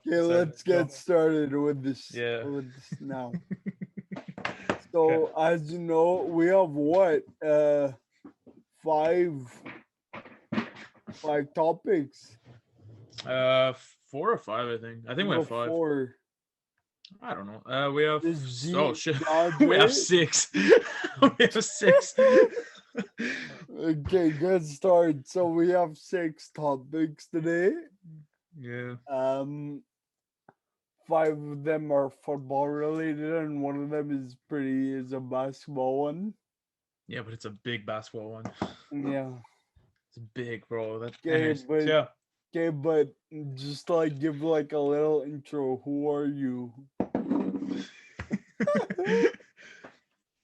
Okay, let's get started with this. Yeah. With this now. So, as you know, we have what? Five, five topics. Uh, 4 or 5, I think. I think we have 5. Before I don't know. We have. this Oh shit. G We have DeAndre. 6. We have 6. Okay, good start. So we have 6 topics today. Yeah. Five of them are football related, and one of them is a basketball one. Yeah, but it's a big basketball one. Yeah. It's big, bro. That. Okay, Anyways. So, yeah. but just like give like a little intro. Who are you?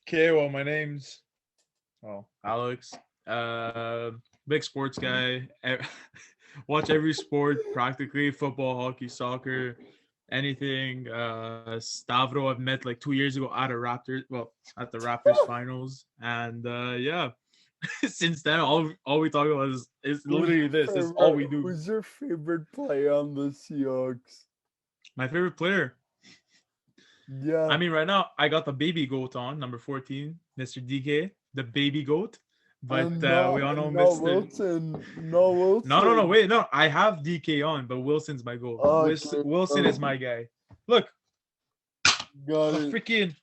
Okay. Well, my name's. Alex. Big sports guy. Watch every sport practically: football, hockey, soccer, anything. Stavro I've met like 2 years ago at the Raptors finals, and yeah. Since then, all we talk about is literally this. This is all we do. Who's your favorite player on the Seahawks? My favorite player. Yeah. I mean, right now I got the baby goat on number 14, Mr. DK, the baby goat. But we all know Mr. Wilson. No Wilson. No, wait, no. I have DK on, but Wilson's my goal. Okay. Wilson is my guy. Look. Got it. Freaking.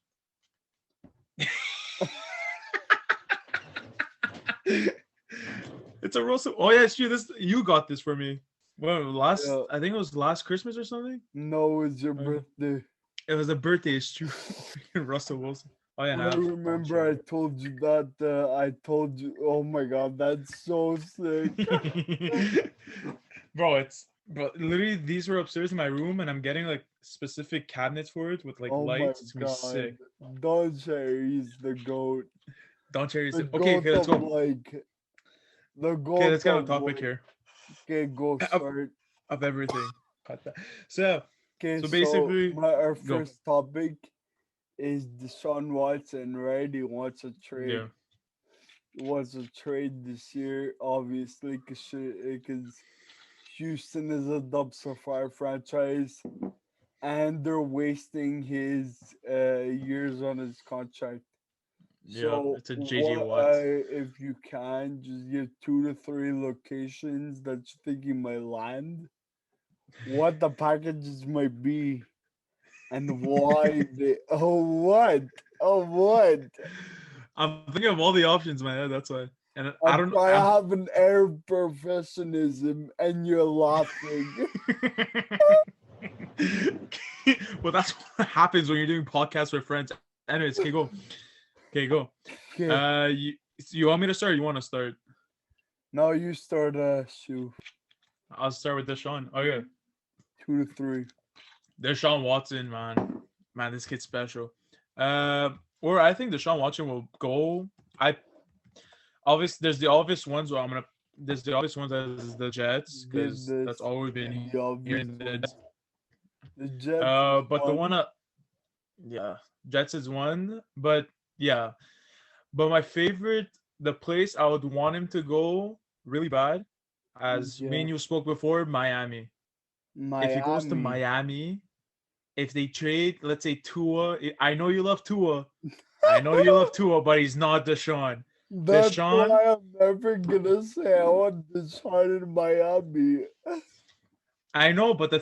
It's a Russell. Oh yeah, it's true. You got this for me. Well, I think it was last Christmas or something. No, it's your birthday. It was a birthday. It's true. Russell Wilson. Oh yeah, I remember I told you that. I told you. Oh my god, that's so sick. Bro, literally these were upstairs in my room, and I'm getting like specific cabinets for it with like lights. It's gonna be sick. Don Cherry's the goat. Don Cherry's okay. Let's go. The goat. Okay, let's get on topic here. Okay, go start of everything. Cut that. So basically, our first topic is Deshaun Watson, right? He wants a trade. Yeah. He wants a trade this year, obviously, because Houston is a dumpster fire franchise, and they're wasting his years on his contract. Yeah, so it's a JJ Watt. If you can, just give 2 to 3 locations that you think he might land, what the packages might be, and why they. What? I'm thinking of all the options, man. That's why. And I don't know. I have an air of professionalism, and you're laughing. Well, that's what happens when you're doing podcasts with friends. Anyways, okay, go. Okay. You want me to start? Or you want to start? No, you start. Shoe. I'll start with Deshaun. Okay. 2 to 3. Deshaun Watson, man, this kid's special. Or I think Deshaun Watson will go. There's the obvious ones where there's the obvious ones as the Jets, because that's all we've been hearing. The Jets. But the one, Jets is one. But yeah, but my favorite, the place I would want him to go really bad, as me and you spoke before, Miami. If he goes to Miami, if they trade, let's say Tua, I know you love Tua. But he's not Deshaun. That's why I'm never gonna say I want Deshaun in Miami. I know, but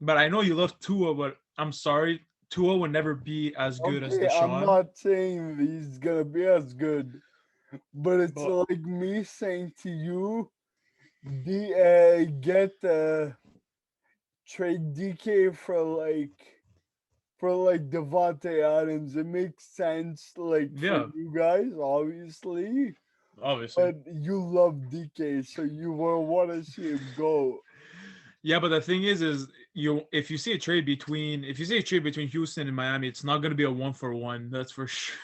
I know you love Tua, but I'm sorry, Tua will never be as good as Deshaun. I'm not saying he's gonna be as good, but it's like me saying to you, trade DK for Devontae Adams. It makes sense, for you guys, obviously. But you love DK, so you will want to see him go. Yeah, but the thing is if you see a trade between Houston and Miami, it's not going to be a 1-for-1. That's for sure.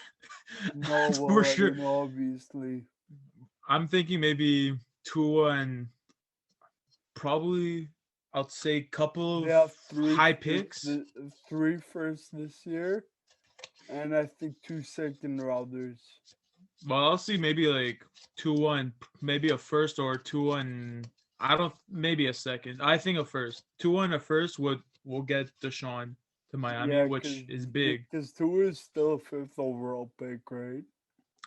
No, for sure. Obviously, I'm thinking maybe Tua and probably I'll say couple of high picks. 3 first this year, and I think 2 second rounders. Well, I'll see maybe like 2-1, and maybe a first, or 2-1. Maybe a second. I think a first. 2-1, a first would we'll get Deshaun to Miami, Yeah, which is big. because Tua is still a fifth overall pick, right?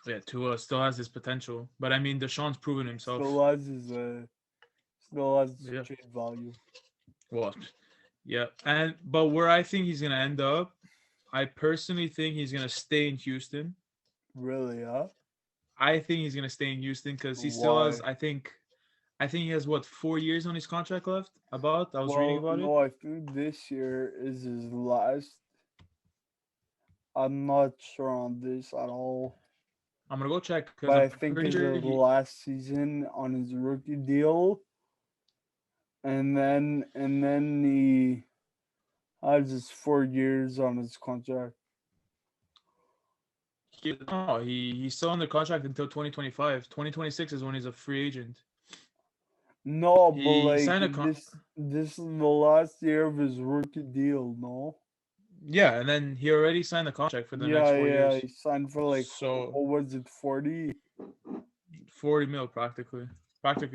Yeah, Tua still has his potential, but I mean, Deshaun's proven himself. Still has Yeah, trade value. well, yeah, and but where I think he's gonna end up, I personally think he's gonna stay in Houston. Really, huh? I think he's gonna stay in Houston because he still has. Why? I think he has what 4 years on his contract left. About I was reading Well, about it. no, I think this year is his last. I'm not sure on this at all, I'm gonna go check because but I'm I think pretty it's sure his he. last season on his rookie deal, and then he has his 4 years on his contract. No, he's still under contract until 2025. 2026 is when he's a free agent. No, but He like signed a this is the last year of his rookie deal, no? yeah, and then he already signed the contract for the next Yeah, four yeah, years. he signed for like So what was it, 40? 40 mil practically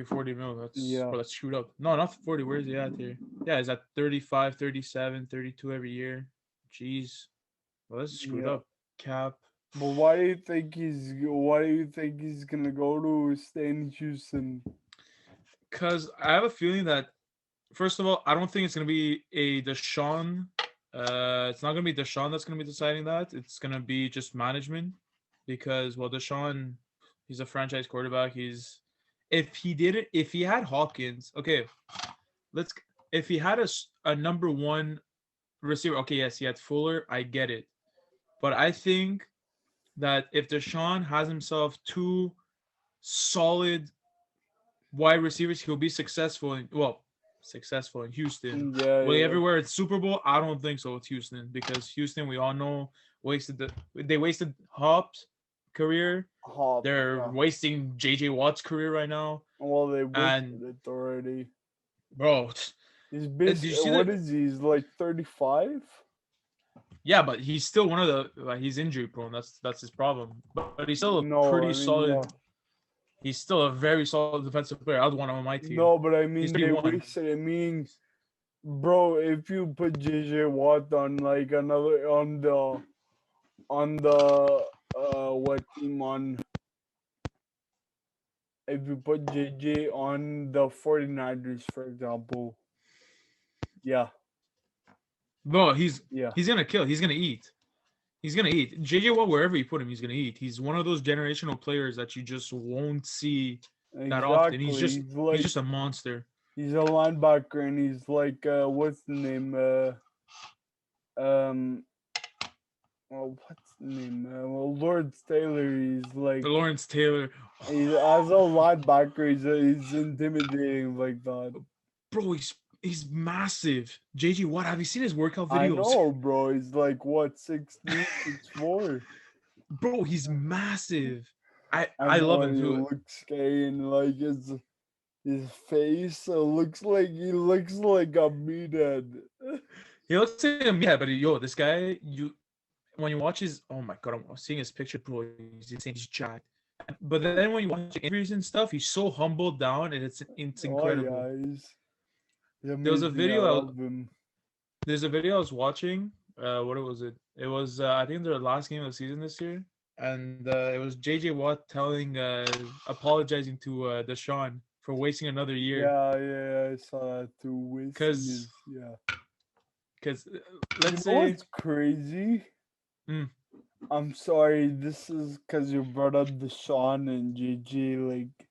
40 mil. Yeah, That's screwed up. No, not 40. Where is he at here? Yeah, he's at 35, 37, 32 every year. Jeez, well, that's screwed yeah. up. Cap. But why do you think he's gonna go to stay in Houston? Because I have a feeling that first of all, I don't think it's gonna be a Deshaun. It's not gonna be Deshaun that's gonna be deciding that. It's gonna be just management, because well, Deshaun, he's a franchise quarterback. If he had Hopkins, okay, let's if he had a number one receiver, okay, yes, he had Fuller, I get it, but I think that if Deshaun has himself two solid wide receivers, he'll be successful in Houston. Yeah, Will he yeah. everywhere at Super Bowl? I don't think so with Houston, because Houston, we all know, they wasted Hop's career. Hop, They're yeah. wasting JJ Watt's career right now. Well, they And wasted it already. bro, did you see What that? is he? He's like 35? Yeah, but he's still one of he's injury prone. That's his problem. But he's still a No, pretty I mean, solid. yeah. He's still a very solid defensive player. I was one on my team. No, but I He's mean, they 31. wasted. I mean, bro, if you put JJ Watt on like another on the what team on if you put JJ on the 49ers, for example, yeah, Bro, yeah, he's gonna kill. He's gonna eat. He's gonna eat. JJ Watt, wherever you put him, he's gonna eat. He's one of those generational players that you just won't see that often. exactly. He's just a monster. He's a linebacker, and he's like what's the name? Um, well, what's the name? Well, Lawrence Taylor. Lawrence Taylor, He's as a linebacker. He's intimidating like that. bro, he's massive. JJ Watt, have you seen his workout I videos? know, bro. He's like what 6'3", 6'4". Bro, he's massive. I I I know, love and him he too. looks scary, and like his face looks like a meathead. He looks like a yeah, but yo, this guy, when you watch his, oh my god, I'm seeing his picture, bro. He's insane. He's jacked. But then when you watch interviews and stuff, he's so humbled down, and it's Oh incredible. yeah, he's There was a amazing. I video. love him. There's a video I was watching. What was it? It was I think their last game of the season this year, and it was JJ Watt apologizing to Deshaun for wasting another year, Yeah, yeah, I saw that too. Wasting because his yeah. because You let's know say what's crazy? mm, I'm sorry, this is because you brought up Deshaun and JJ, like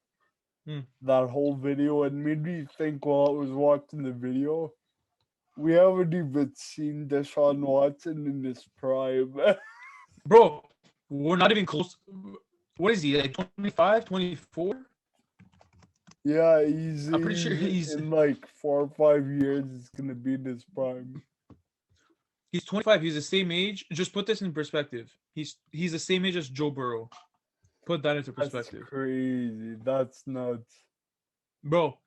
mm. that whole video, and made me think while I was watching the video. We haven't even seen Deshaun Watson in his prime. Bro, we're not even close. What is he, like 25, 24? Yeah, he's I'm pretty sure he's in like 4 or 5 years. He's gonna be in his prime. he's 25. He's the same age. Just put this in perspective. He's the same age as Joe Burrow. Put that into That's perspective, crazy. That's nuts. bro.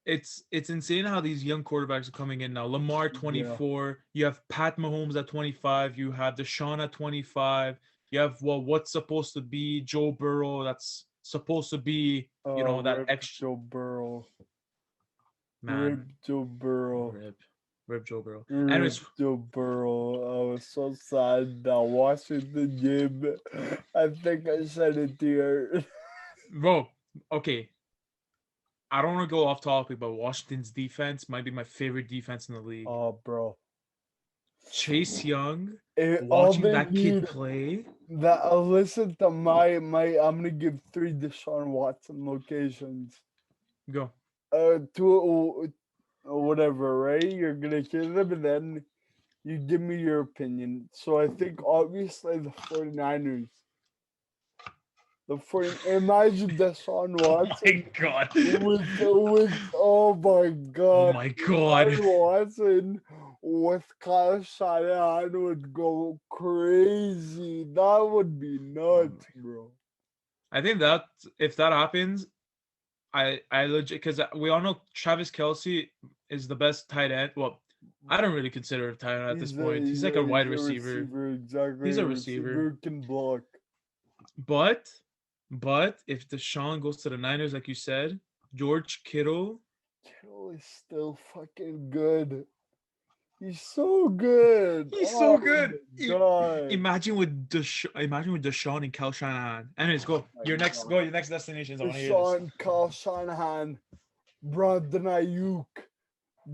It's insane how these young quarterbacks are coming in now. Lamar Yeah. 24. You have Pat Mahomes at 25. You have Deshaun at 25. You have what's supposed to be Joe Burrow. That's supposed to be that Rip extra Joe Burrow. Rip man. Joe Burrow. Rip. Rip Joe Burrow. Rip Anyways, Joe Burrow. I was so sad that Washington game. I think I shed a tear. bro, okay. I don't want to go off topic, but Washington's defense might be my favorite defense in the league. Oh, bro. Chase Young, All watching they that kid need play. that listen to my I'm gonna give 3 Deshaun Watson locations. Go. Two whatever, right? You're gonna hear them and then you give me your opinion. So I think obviously the 49ers. Imagine Deshaun Oh my Watson god. with oh my Oh god. my Deshaun god. Watson with Kyle Shanahan would go crazy. That would be nuts, bro. I think that if that happens, I legit, because we all know Travis Kelsey is the best tight end. Well, I don't really consider him tight end at this point. He's like a He's wide a receiver. receiver, exactly. He's A a receiver. receiver who can block. But if Deshaun goes to the Niners, like you said, George Kittle, Kittle is still fucking good. He's so good. he's so Oh good. my god. Imagine with Deshaun and Cal Shanahan. Anyways, go. Your next destinations. I want to hear this. Deshaun, Kyle Shanahan, Brandon Ayuk,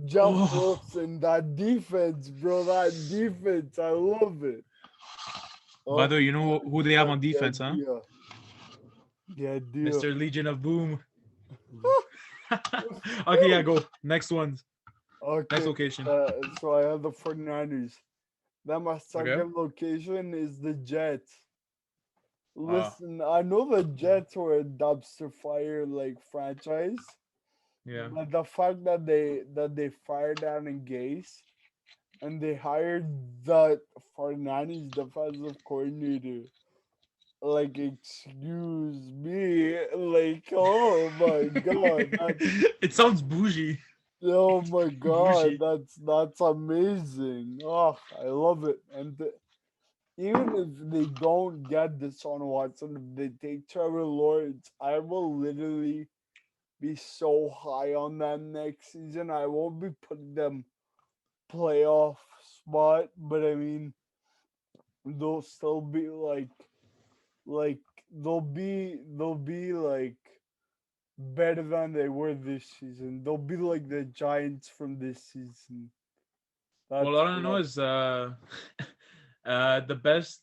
Jeff Oh, Wilson, that defense, bro, that defense, I love it. by Oh the way, you know who they have on the defense, huh? idea. The idea. Mr. Legion of Boom. Okay, yeah, go. Next ones. Next Okay, location. so I have the 49ers. Then my Okay. second location is the Jets. Ah, Listen, I know the Jets were a dumpster fire like franchise, yeah. but the fact that they fired Adam Gase and they hired the 49ers defensive coordinator. Like, excuse me. Like, oh my god. It sounds bougie. Oh my god, Bougie. that's amazing. Oh, I love it. And even if they don't get Deshaun Watson, if they take Trevor Lawrence, I will literally be so high on them next season. I won't be putting them playoff spot, but I mean they'll still be like they'll be like better than they were this season. They'll be like the Giants from this season. Well, That's all I know what. is the best.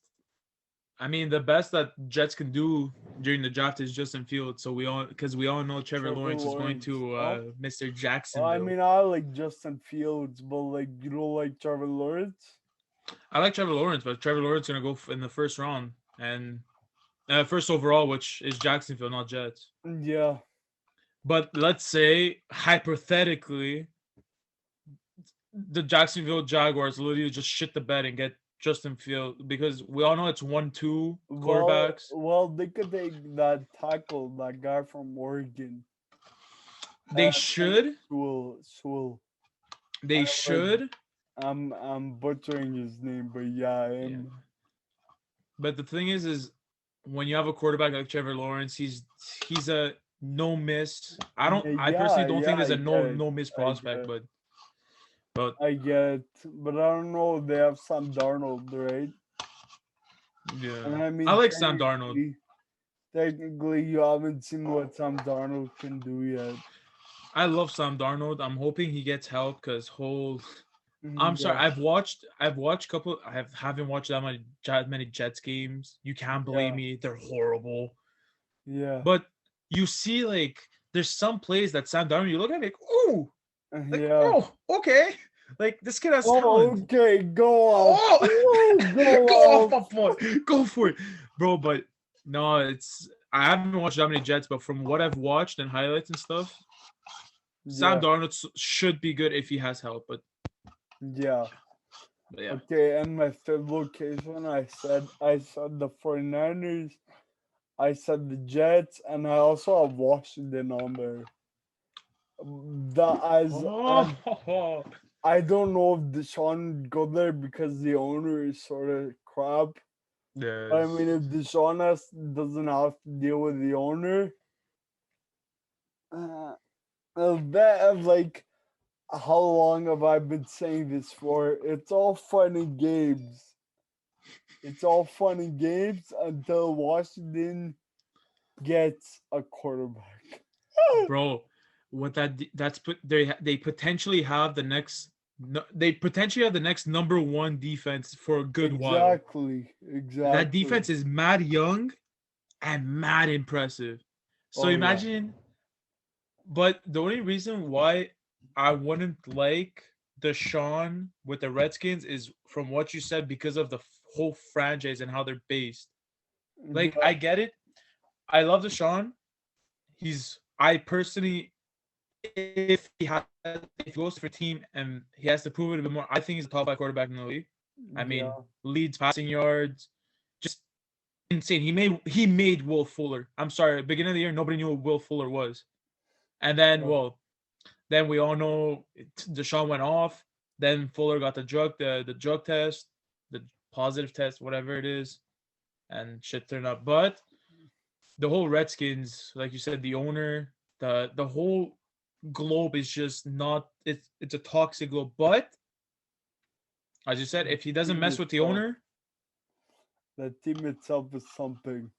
I mean, the best that Jets can do during the draft is Justin Fields. So we all know Trevor Trevor Lawrence is going Lawrence. to Oh, Mr. I Jacksonville. mean, I like Justin Fields, but like you don't like Trevor Lawrence. I like Trevor Lawrence, but Trevor Lawrence is gonna go in the first round and first overall, which is Jacksonville, not Jets. Yeah, But let's say hypothetically, the Jacksonville Jaguars literally just shit the bed and get Justin Fields, because we all know it's 1-2 quarterbacks. well, they could take that tackle, that guy from Oregon. They Penei should. Sewell. They Like, should. I'm butchering his name, but yeah, Yeah. him. But the thing is when you have a quarterback like Trevor Lawrence, he's a no miss. I personally don't think there's a I get it. no miss I get prospect, it. but I get it, but I don't know. They have Sam Darnold, right? yeah. And I I mean, like Sam Darnold. technically, you haven't seen what Sam Darnold can do yet. I love Sam Darnold. I'm hoping he gets help because I'm sorry. Yeah, I've watched couple. Haven't watched that many Jets games. You can't believe yeah, me. They're horrible. yeah, But you see, like, there's some plays that Sam Darnold, you look at it, like, yeah. oh, okay. Like, this kid has Oh, talent. okay, go off. Oh, Go go off off. my point. Go for it, bro. But no, I haven't watched that many Jets, but from what I've watched and highlights and stuff, Sam Yeah, Darnold should be good if he has help. But yeah. yeah, Okay, and my third location, I said the 49ers, I said the Jets, and I also have Washington on there. oh, I don't know if Deshaun would go there because the owner is sort of crap. I mean, if yes. Deshaun doesn't have to deal with the owner, uh, like how long have I been saying this for? It's all fun and games. It's all fun and games until Washington gets a quarterback. Bro, what that's put they potentially have the next they potentially have the next number one defense for a good while. Exactly. That Exactly. defense is mad young and mad impressive. So Oh yeah. imagine, but the only reason why I wouldn't like Deshaun with the Redskins is from what you said because of the whole franchise and how they're based. Like Yeah. I get it. I love Deshaun. I personally, if he goes to a different team and he has to prove it a bit more, I think he's a top five quarterback in the league. I mean, Yeah. leads passing yards, just insane. He made Will Fuller. I'm sorry, at the beginning of the year, nobody knew what Will Fuller was, and then Yeah. then we all know Deshaun went off. Then Fuller got the drug test, the positive test, whatever it is, and shit turned up. But the whole Redskins, like you said, the owner, the whole globe is just not. It's a toxic globe. But as you said, The if he doesn't team mess with the itself. owner, The team itself is something.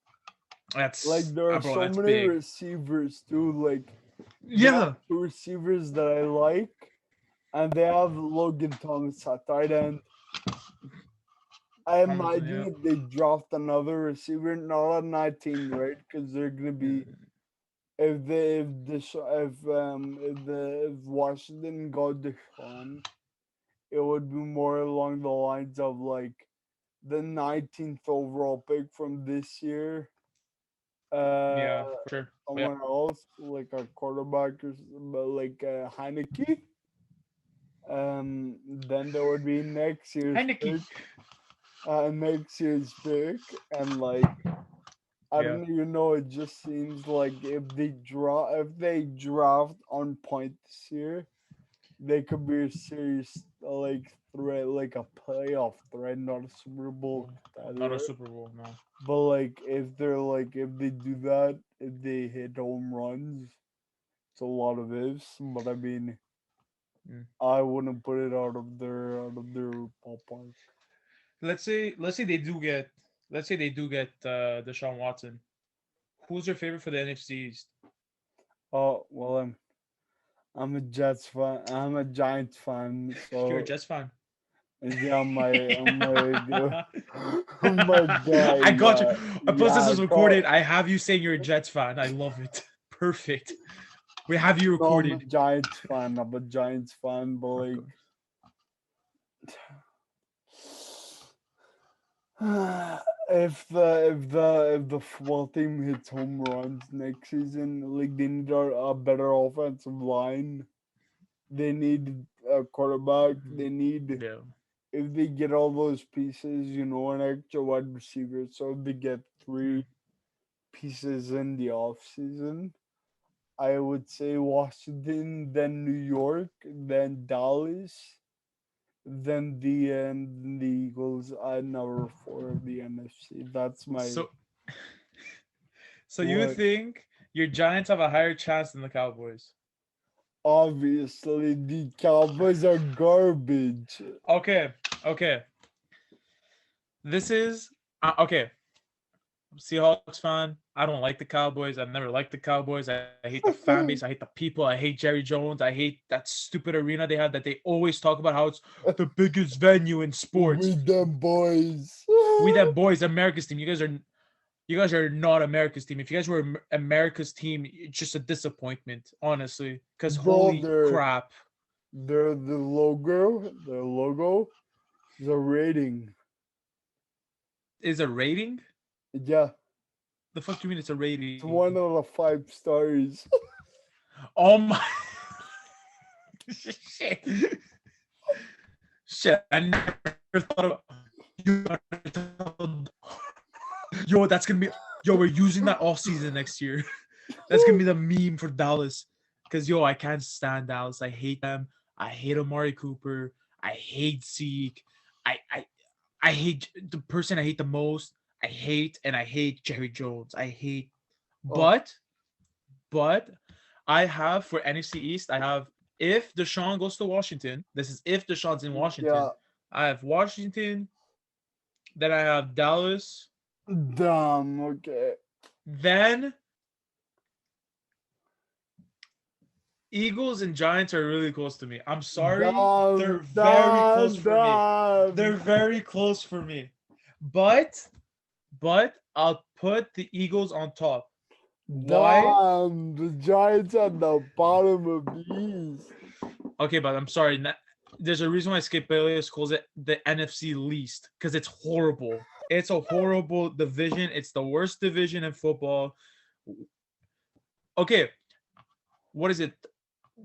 Like that's there are bro, so that's many big. receivers too. Like they have Yeah, two receivers that I like, and they have Logan Thomas at tight end. I Tomlinson. imagine Yeah, if they draft another receiver, not at 19, right? Because they're gonna be if Washington got Deshaun, it would be more along the lines of like the 19th overall pick from this year. Uh, yeah, for sure. Oh, yeah, someone else like a quarterback or like Heineke. Then there would be Heineke. next year's pick, and like I Yeah. don't even know. It just seems like if they draft on point this year, they could be a serious like threat, like a playoff threat, not a Super Bowl Not a contender. Super Bowl, no. But if they do that, if they hit home runs, it's a lot of ifs. But I mean, Mm. I wouldn't put it out of their ballpark. Let's say they do get Deshaun Watson. Who's your favorite for the NFC East? Oh well, I'm a Jets fan. I'm a Giants fan, You're a so Jets fan. yeah, I'm my guy. I got you. Yeah, Plus, this yeah. is recorded. I have you saying you're a Jets fan. I love it. Perfect. We have you No, I'm a recorded. Giants fan. I'm a Giants fan, but Of like, course. if the football team hits home runs next season, like they need a better offensive line. They need a quarterback. They need Yeah. if they get all those pieces, an extra wide receiver. So if they get Hmm. three pieces in the off season, I would say Washington, then New York, then Dallas, then the Eagles at number four of the NFC. That's my So, so you what. think your Giants have a higher chance than the Cowboys? Obviously, the Cowboys are garbage. Okay. Okay. This is okay. Seahawks fan. I don't like the Cowboys. I've never liked the Cowboys. I hate the fan base. I hate the people. I hate Jerry Jones. I hate that stupid arena they have that they always talk about how it's the biggest venue in sports. With them boys. We that boys, America's team. You guys are not America's team. If you guys were America's team, it's just a disappointment, honestly. Because Bro, holy their crap, their logo is a rating. is a rating? Yeah, The fuck do you mean it's a it's rating? 1 out of 5 stars. Oh my shit. Shit, I never thought of yo, that's gonna be yo, we're using that all season next year. That's gonna be the meme for Dallas. Cause yo, I can't stand Dallas. I hate them. I hate Amari Cooper. I hate Zeke. I I hate the person I hate the most. I hate Jerry Jones. I hate Oh, but I have for NFC East, I have if Deshaun goes to Washington, this is if Deshaun's in Yeah. Washington. I have Washington, then I have Dallas, Damn. Okay. then Eagles and Giants are really close to me. I'm sorry, they're Damn. very close Damn. for me. They're Damn. very close for me. But I'll put the Eagles on top. Why? Damn. The Giants at the bottom of the East. Okay, but I'm sorry. There's a reason why Skip Bayless calls it the NFC least because it's horrible. It's a horrible division. It's the worst division in football. Okay, what is it?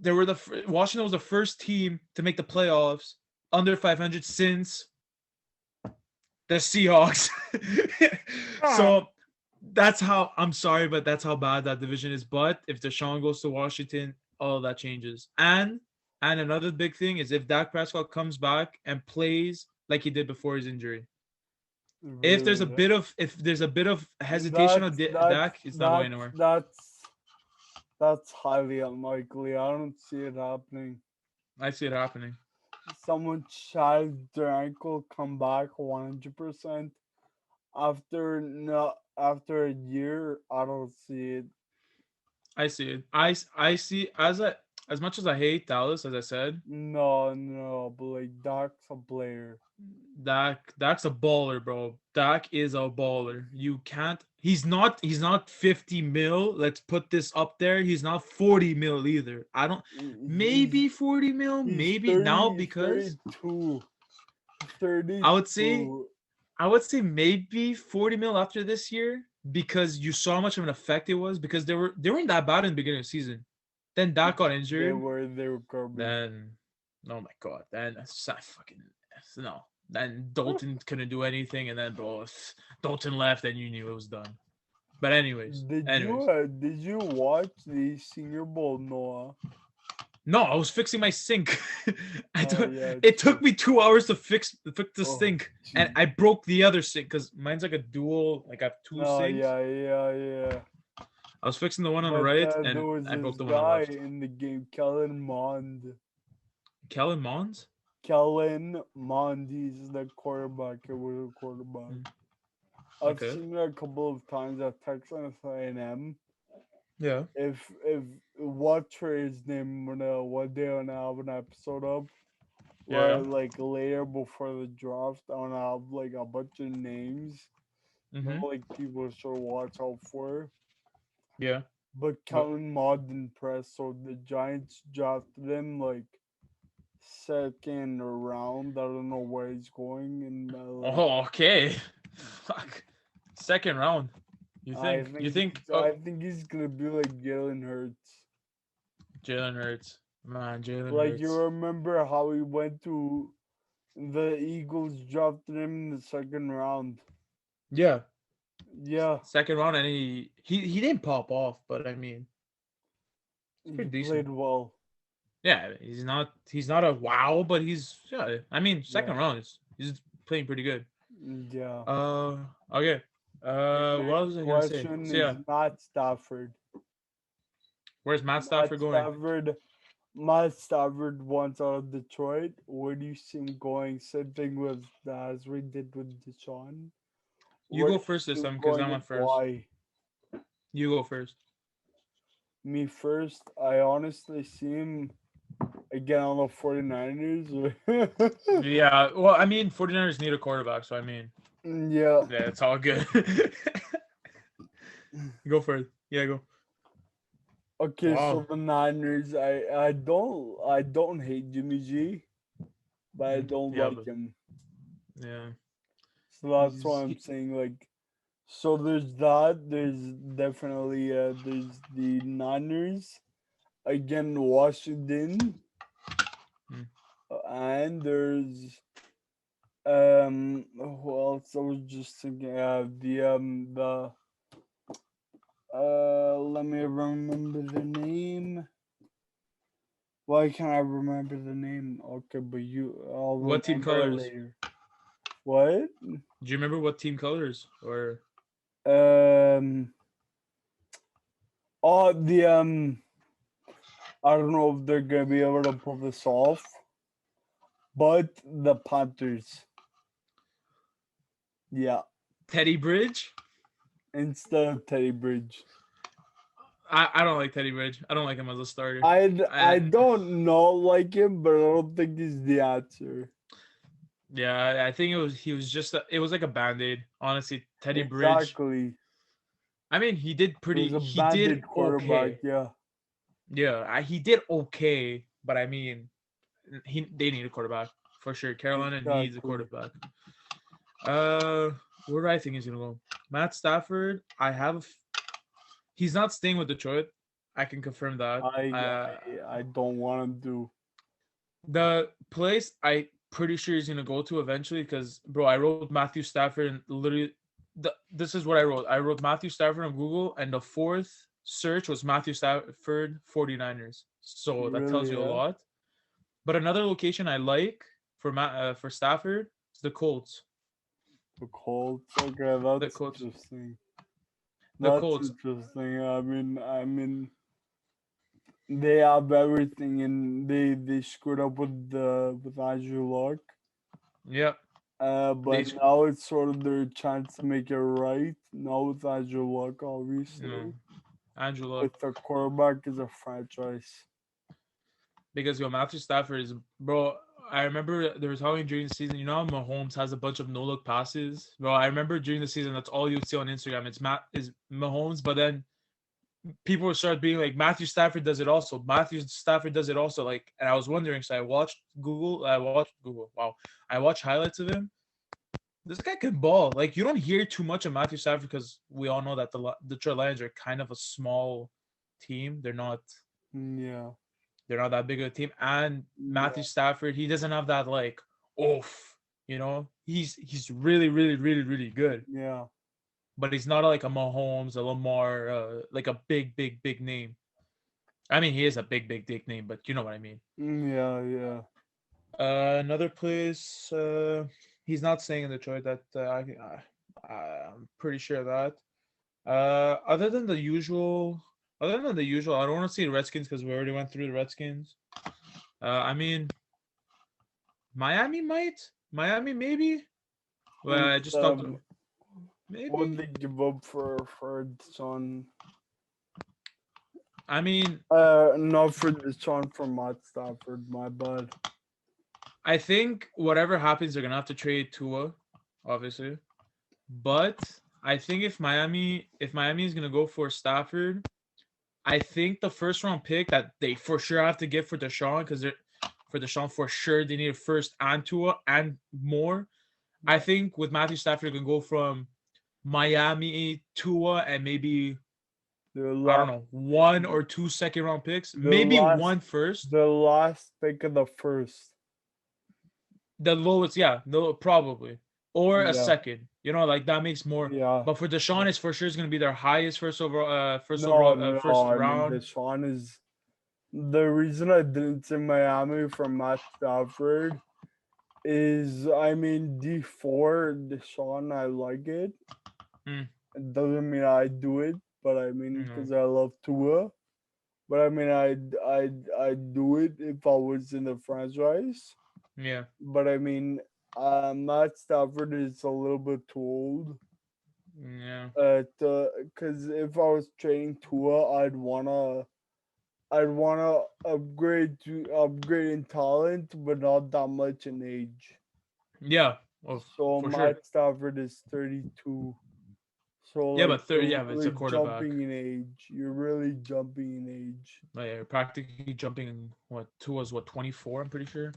They were Washington was the first team to make the playoffs under 500 since the Seahawks. So that's how I'm sorry, but that's how bad that division is. But if Deshaun goes to Washington, all that changes. And another big thing is if Dak Prescott comes back and plays like he did before his injury. If there's a Really? bit of hesitation on Dak, it's not going anywhere. That's highly unlikely. I don't see it happening. I see it happening. Someone shatters their ankle, come back 100%. After a year, I don't see it. I see it. I see as much as I hate Dallas, as I said, No, but like Doc's a player. Dak's a baller, bro. Dak is a baller. You can't. He's not 50 mil. Let's put this up there. He's not 40 mil either. I don't. Maybe 40 mil. He's Maybe 30, now because 32. 32. I would say maybe 40 mil after this year because you saw how much of an effect it was because they weren't that bad in the beginning of the season. Then Dak got injured. They were garbage. Then, oh my god, then fucking no. Then Dalton couldn't do anything, and then Dalton left, and you knew it was done. But anyways, did you watch the Senior Bowl, Noah? No, I was fixing my sink. Yeah, it took me 2 hours to fix the sink, and I broke the other sink because mine's like a dual. Like I have two sinks. Yeah. I was fixing the one on the right, and I broke the one on the left. In the game, Kellen Mond. Kellen Mond? Kellen Mond, he's the quarterback. It was a quarterback. I've seen it a couple of times at Texas A&M. Yeah. If what Trey's name one day I'm gonna have an episode of where like later before the draft I'm gonna have like a bunch of names like people should watch out for. Yeah. But Kellen Mond didn't press, so the Giants drafted him like second round. I don't know where he's going in okay. Fuck. Second round. I think he's gonna be like Jalen Hurts. Jalen Hurts. Man, Jalen Like Hurts. you remember how he went to the Eagles drafted him in the second round. Yeah. Yeah. Second round, and he didn't pop off, but I mean he played well. Yeah, he's not a wow, but I mean second round he's playing pretty good. Yeah. Okay. What was I gonna say? Question is Matt Stafford. Where's Matt Stafford going? Matt Stafford wants out of Detroit. Where do you see him going? Same thing with as we did with Deshaun. You go first this time because I'm on first. Why? You go first. Me first. I honestly see him again on the 49ers. Yeah, well, I mean, 49ers need a quarterback, so I mean. Yeah. Yeah, it's all good. Go first. Yeah, go. Okay, so the Niners, I don't hate Jimmy G, but I don't like him. Yeah. So that's why I'm saying like, so there's that. There's definitely there's the Niners, again Washington, and there's who else? I was just thinking the let me remember the name. Why can't I remember the name? Okay, but I'll what team colors? Later. What? Do you remember what team colors or? Oh, the I don't know if they're gonna be able to pull this off, but the Panthers, yeah, Teddy Bridge. instead of Teddy Bridge. I don't like Teddy Bridge. I don't like him as a starter. I don't know like him, but I don't think he's the answer. Yeah, I think he was just it was like a band-aid. Honestly, Teddy Bridge. Exactly. I mean, he did He was a he did bandit quarterback, okay. yeah. Yeah, he did okay, but I mean, they need a quarterback for sure. Carolina needs a Exactly. quarterback. Where do I think he's gonna go? Matt Stafford. He's not staying with Detroit. I can confirm that. I don't want him to. The place I pretty sure he's gonna go to eventually, because bro, I wrote Matthew Stafford and literally, this is what I wrote. I wrote Matthew Stafford on Google, and the fourth search was Matthew Stafford 49ers. So that tells Really, you a yeah. lot. But another location I like for Stafford is the Colts. The Colts. Okay, The that's Colts. interesting. The That's Colts. interesting. They have everything, and they screwed up with Andrew Luck. Yep. They. But now it's sort of their chance to make it right. Now with Andrew Luck, No, obviously, Andrew Luck. with the quarterback is a franchise. Because Matthew Stafford is, bro. I remember they were talking during the season. You know how Mahomes has a bunch of no look passes, bro. I remember during the season that's all you'd see on Instagram. It's Mahomes, but then people would start being like, Matthew Stafford does it also. Matthew Stafford does it also. Like, and I was wondering, so I watched Google. Wow, I watched highlights of him. This guy can ball. Like, you don't hear too much of Matthew Stafford because we all know that the Detroit Lions are kind of a small team. They're not Yeah, that big of a team. And Matthew yeah, Stafford, he doesn't have that like oof. He's really, really, really, really good. yeah, But he's not like a Mahomes, a Lamar, like a big, big, big name. I mean, he is a big, big, big name, but you know what I mean. yeah, yeah. Another place, he's not staying in Detroit. That I'm pretty sure of that. Other than the usual, I don't want to see the Redskins because we already went through the Redskins. I mean, Miami maybe. Well, And I just talked what maybe. they give up for Deshaun? I mean, Not for Deshaun, for Matt Stafford. My bad. I think whatever happens, they're gonna have to trade Tua, obviously. But I think if Miami is gonna go for Stafford, I think the first round pick that they for sure have to get for Deshaun, because for Deshaun for sure they need a first and Tua and more. I think with Matthew Stafford, you can go from Miami, Tua, and maybe I don't know, 1 or 2 second round picks, The maybe last, one first. the last pick of the first. The lowest, yeah, no, probably, or a Yeah, second. Like that makes more. yeah. But for Deshaun, it's for sure is going to be their highest No, no. first I mean, round. Deshaun is the reason I didn't say Miami for Matt Stafford is, I mean, D4 Deshaun. I like it. Mm, It doesn't mean I do it, but I mean, no, because I love Tua. But I mean, I'd do it if I was in the franchise. yeah, But I mean, Matt Stafford is a little bit too old. yeah, Because if I was trading Tua, I'd wanna upgrade in talent, but not that much in age. yeah. Oh, So for sure. Matt Stafford is 32. So Yeah, like but you're it's a really quarterback. jumping in age. You're really jumping in age. Like you're practically jumping. What two was 24? I'm pretty sure.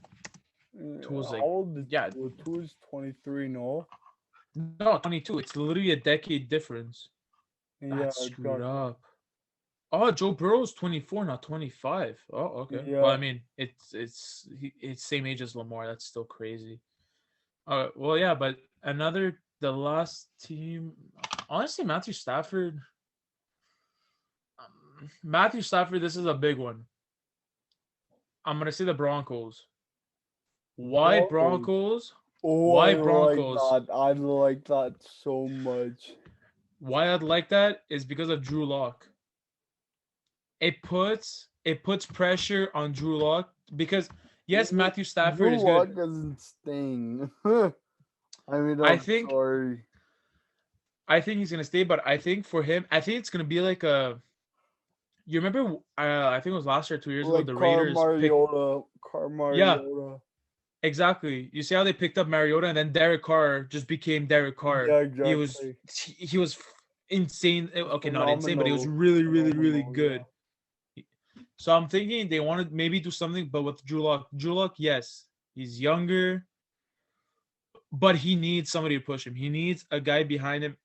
Two was How like old is yeah, Tua? Tua is 23, no? no 22. It's literally a decade difference. Yeah, That's screwed exactly. up. Oh, Joe Burrow's 24, not 25. Oh, okay. Well, Yeah. I mean, it's same age as Lamar. That's still crazy. Well, yeah, but the last team, honestly, Matthew Stafford. This is a big one. I'm gonna say the Broncos. Why Broncos. Broncos? Oh, I Why like Broncos? that. I like that so much. Why I'd like that is because of Drew Lock. It puts it puts pressure on Drew Lock because yes, Drew Matthew Stafford Drew is Lock good. isn't staying. I mean, I I'm think sorry. I think he's gonna stay, but I think for him, I think it's gonna be like a. You remember? I think it was last year, 2 years ago. Like The Raiders picked. Car Yeah, Mariota. exactly. You see how they picked up Mariota, and then Derek Carr just became Derek Carr. Yeah, He was exactly. he was insane. Okay, not insane, but he was Phenomenal. really, really, really Phenomenal, yeah. good. So I'm thinking they want to maybe do something, but with Drew Lock. Drew Lock, yes, he's younger, but he needs somebody to push him. He needs a guy behind him.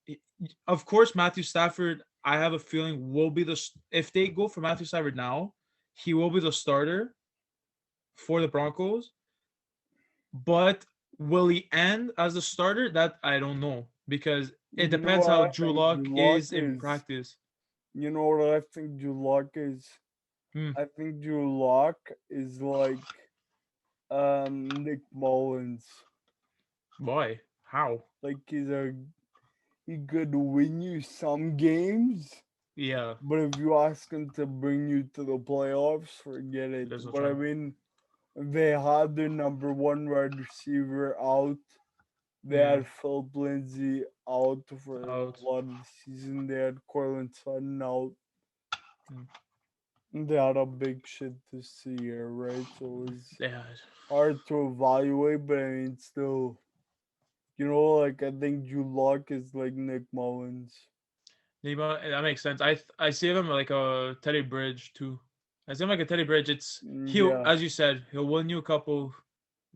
Of course, Matthew Stafford. I have a feeling will be the if they go for Matthew Stafford now, he will be the starter for the Broncos. But will he end as a starter? That I don't know because it You know depends what how I Drew think Lock Luck is in is? practice. You know what I think Luck is? Hmm. I think Drew Lock is like Nick Mullins. Why? How? Like he could win you some games, Yeah, but if you ask him to bring you to the playoffs, forget it. there's no But I chance. mean, they had their number one wide receiver out. They Hmm. had Philip Lindsay out for a Out. lot of the season. They had Cortland Sutton out. Hmm. They had a big shit this year, right? So it was Yeah. hard to evaluate, but I mean, still, like I think Drew Lock is like Nick Mullins. That makes sense. I see him like a Teddy Bridge too. I see him like a Teddy Bridge. He'll, Yeah, as you said, he'll win you a couple,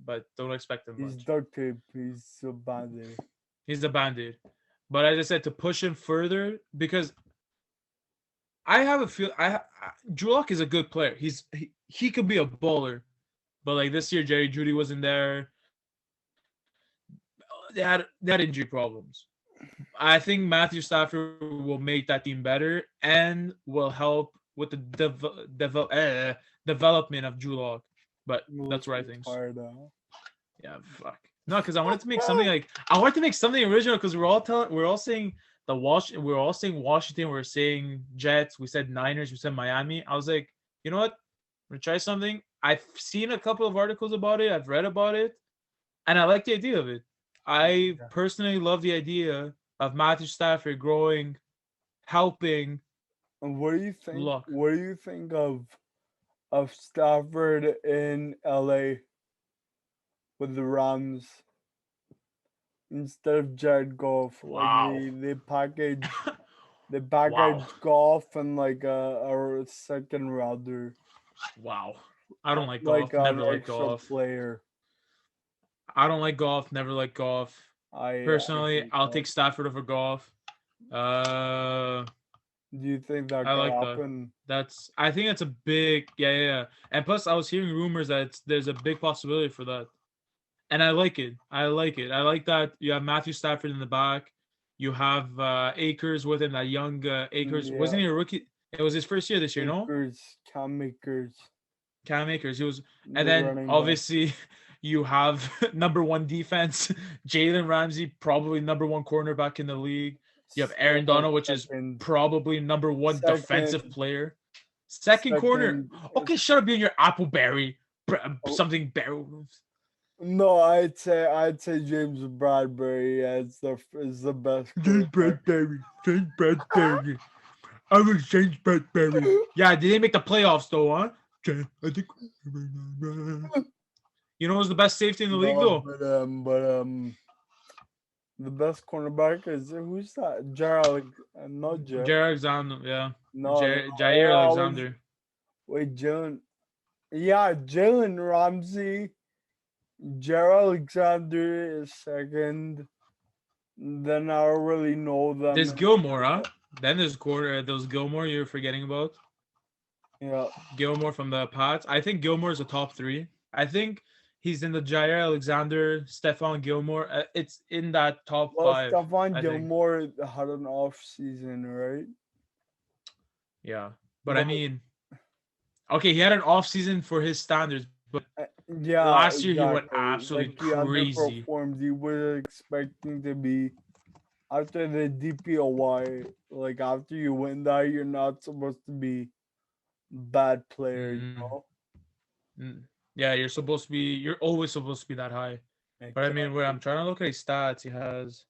but don't expect him he's much. duct tape. He's a band-aid. He's a band-aid. But as I said, to push him further because I have a feel. Drew Lock is a good player. He could be a baller, but like this year, Jerry Judy wasn't there. They had injury problems. I think Matthew Stafford will make that team better and will help with the development of Drew Lock. But that's Let's where I think. retire now. Yeah, fuck. No, because I wanted to make something like I wanted to make something original because we're all saying we're all saying Washington, we're saying Jets, we said Niners, we said Miami. I was like, you know what? I'm gonna try something. I've seen a couple of articles about it, I've read about it, and I like the idea of it. I Yeah. personally love the idea of Matthew Stafford growing, helping And what do you think? Luck. What do you think of Stafford in LA with the Rams instead of Jared Goff? Like Wow. they package Wow. Goff and like a second rounder, Wow. I don't like like golf. an Never like extra golf. player. I don't like golf. Never like golf. I Personally, hate I'll that. take Stafford over golf. Uh, Do you think that I could like that. happen? I think that's a big, yeah, yeah, yeah. And plus, I was hearing rumors that there's a big possibility for that, and I like it. I like it. I like that you have Matthew Stafford in the back. You have Akers with him. That young Akers Yeah, wasn't he a rookie? It was his first year this year, no? Akers, Cam Akers, Cam Akers. He was, and the then running back. obviously you have number one defense, Jalen Ramsey, probably number one cornerback in the league. You have Still Aaron like Donald, which is second, probably number one defensive second, player. Second corner. second. Okay, shut up, being your Appleberry, Oh, something Berry. no, I'd say James Bradbury is the best James quarterback. Bradbury, James Bradbury. I was James Bradbury. Yeah, did they make the playoffs though, huh? I think. You know who's the best safety in the league No, though? but the best cornerback is who's that? Gerald, not Jer. Jair Alexander, yeah. No, no, no. Jair I was Alexander. wait, Jalen. Yeah, Jalen Ramsey. Gerald Alexander is second. Then I don't really know them. There's Gilmore, huh? Then there's quarter. Those Gilmore you're forgetting about. Yeah. Gilmore from the Pats. I think Gilmore is a top three. I think he's in the Jair Alexander, Stephon Gilmore. It's in that top Well, five. Stephon I think. Gilmore had an off season, right? Yeah, but I But mean, okay, he had an off season for his standards, but yeah, last year he went exactly. absolutely Like he crazy. underperformed. He was expecting to be after the DPOY. Like after you win that, you're not supposed to be bad player, you Mm, know? yeah, you're always supposed to be that high. But I mean, when I'm Exactly. trying to look at his stats, he has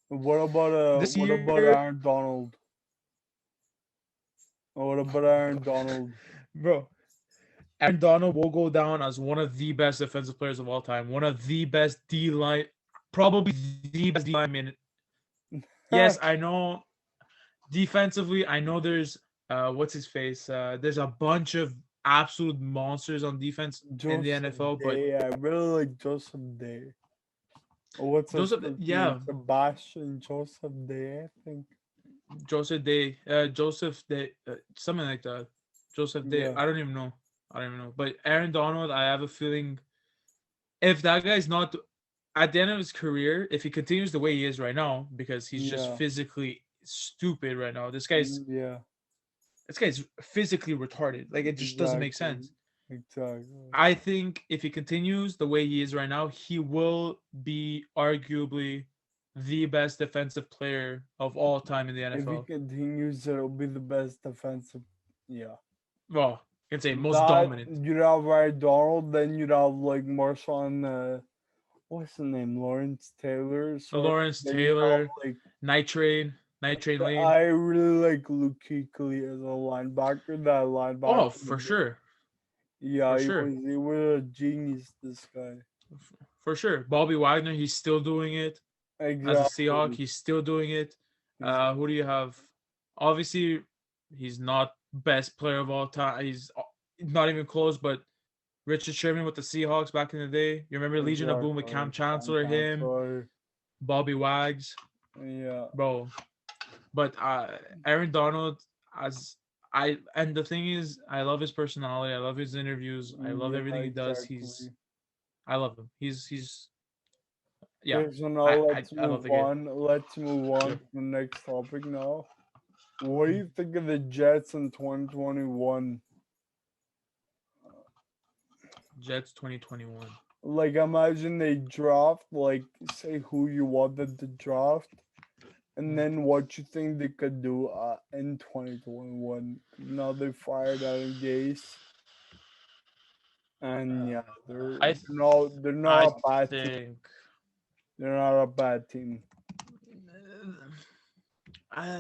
this What year, about Aaron Donald? What about Aaron Donald? bro. Aaron Donald will go down as one of the best defensive players of all time, one of the best D line, probably the best D lineman. Yes, I know. Defensively, I know there's what's his face. There's a bunch of absolute monsters on defense in the Joseph NFL, but Day. I really like Joseph Day. What's his Joseph, first name? yeah, Sebastian Joseph Day, I think. Joseph Day, something like that. Joseph Day. Yeah. I don't even know. I don't even know. But Aaron Donald, I have a feeling if that guy's not at the end of his career, if he continues the way he is right now, because he's just Yeah. physically stupid right now. Yeah. This guy's physically retarded. Like it just doesn't make Exactly. sense. Exactly. I think if he continues the way he is right now, he will be arguably the best defensive player of all time in the If he NFL. continues, it'll be the best defensive. Yeah. Well, I can say most That dominant. you'd have Aaron Donald, then you'd have like Marshawn. What's the name? Lawrence Taylor. Sorry. Lawrence Then you have Taylor, like. Night Train Lane. I really like Luke Kuechly as a linebacker. That Oh, linebacker. for sure, Yeah, for sure, he was a genius. This guy. for sure. Bobby Wagner, he's still doing it as a Seahawk. Exactly. He's still doing it. He's Who do you have? Obviously, he's not best player of all time. He's not even close. But Richard Sherman with the Seahawks back in the day. You remember Legion of Boom with Cam exactly. Chancellor, him, Chancellor. Bobby Wags, Yeah. bro. But Aaron Donald, as and the thing is, I love his personality. I love his interviews. I love Yeah, everything he does. exactly. I love him. He's yeah. Okay, so now let's I love move the kid. on. Let's move on Yep. to the next topic now. What do you think of the Jets in 2021? Jets 2021. Like, imagine they draft, like, say who you wanted to draft, and then what you think they could do in 2021. Now they fired Adam Gase, and yeah, I they're I not a bad team. think They're not a bad team.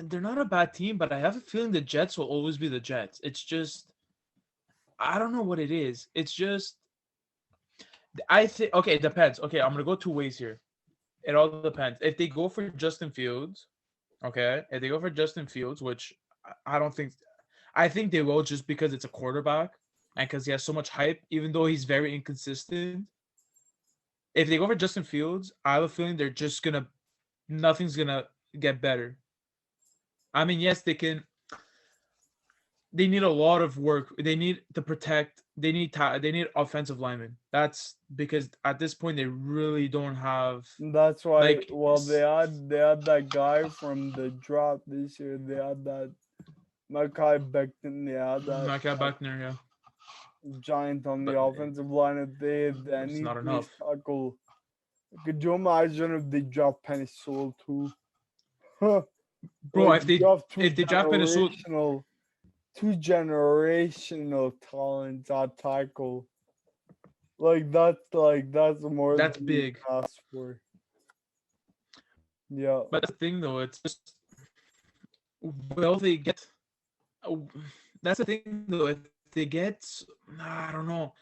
they're not a bad team, but I have a feeling the Jets will always be the Jets. It's just I don't know what it is. It's just I think okay, it depends. Okay, I'm gonna go two ways here. It all depends. If they go for Justin Fields, okay, if they go for Justin Fields, which I don't think, I think they will just because it's a quarterback and because he has so much hype, even though he's very inconsistent. If they go for Justin Fields, I have a feeling they're just gonna nothing's gonna get better. I mean, yes, they need a lot of work. They need to protect. They need offensive linemen. That's because at this point they really don't have That's why. like Well, they had that guy from the draft this year. They had that Mackay Becton. They had Micah that Buckner. Yeah, giant on the but offensive line. If they had it's any not place enough. tackle, could you imagine if they draft Penny Sewell too? Huh. Bro, Like draft if they draft Minnesota, two generational talents at tackle. Like that's more that's than you big. can ask for. Yeah. But that's the thing, though. It's just will they get? oh, That's the thing, though. If they get, I don't know.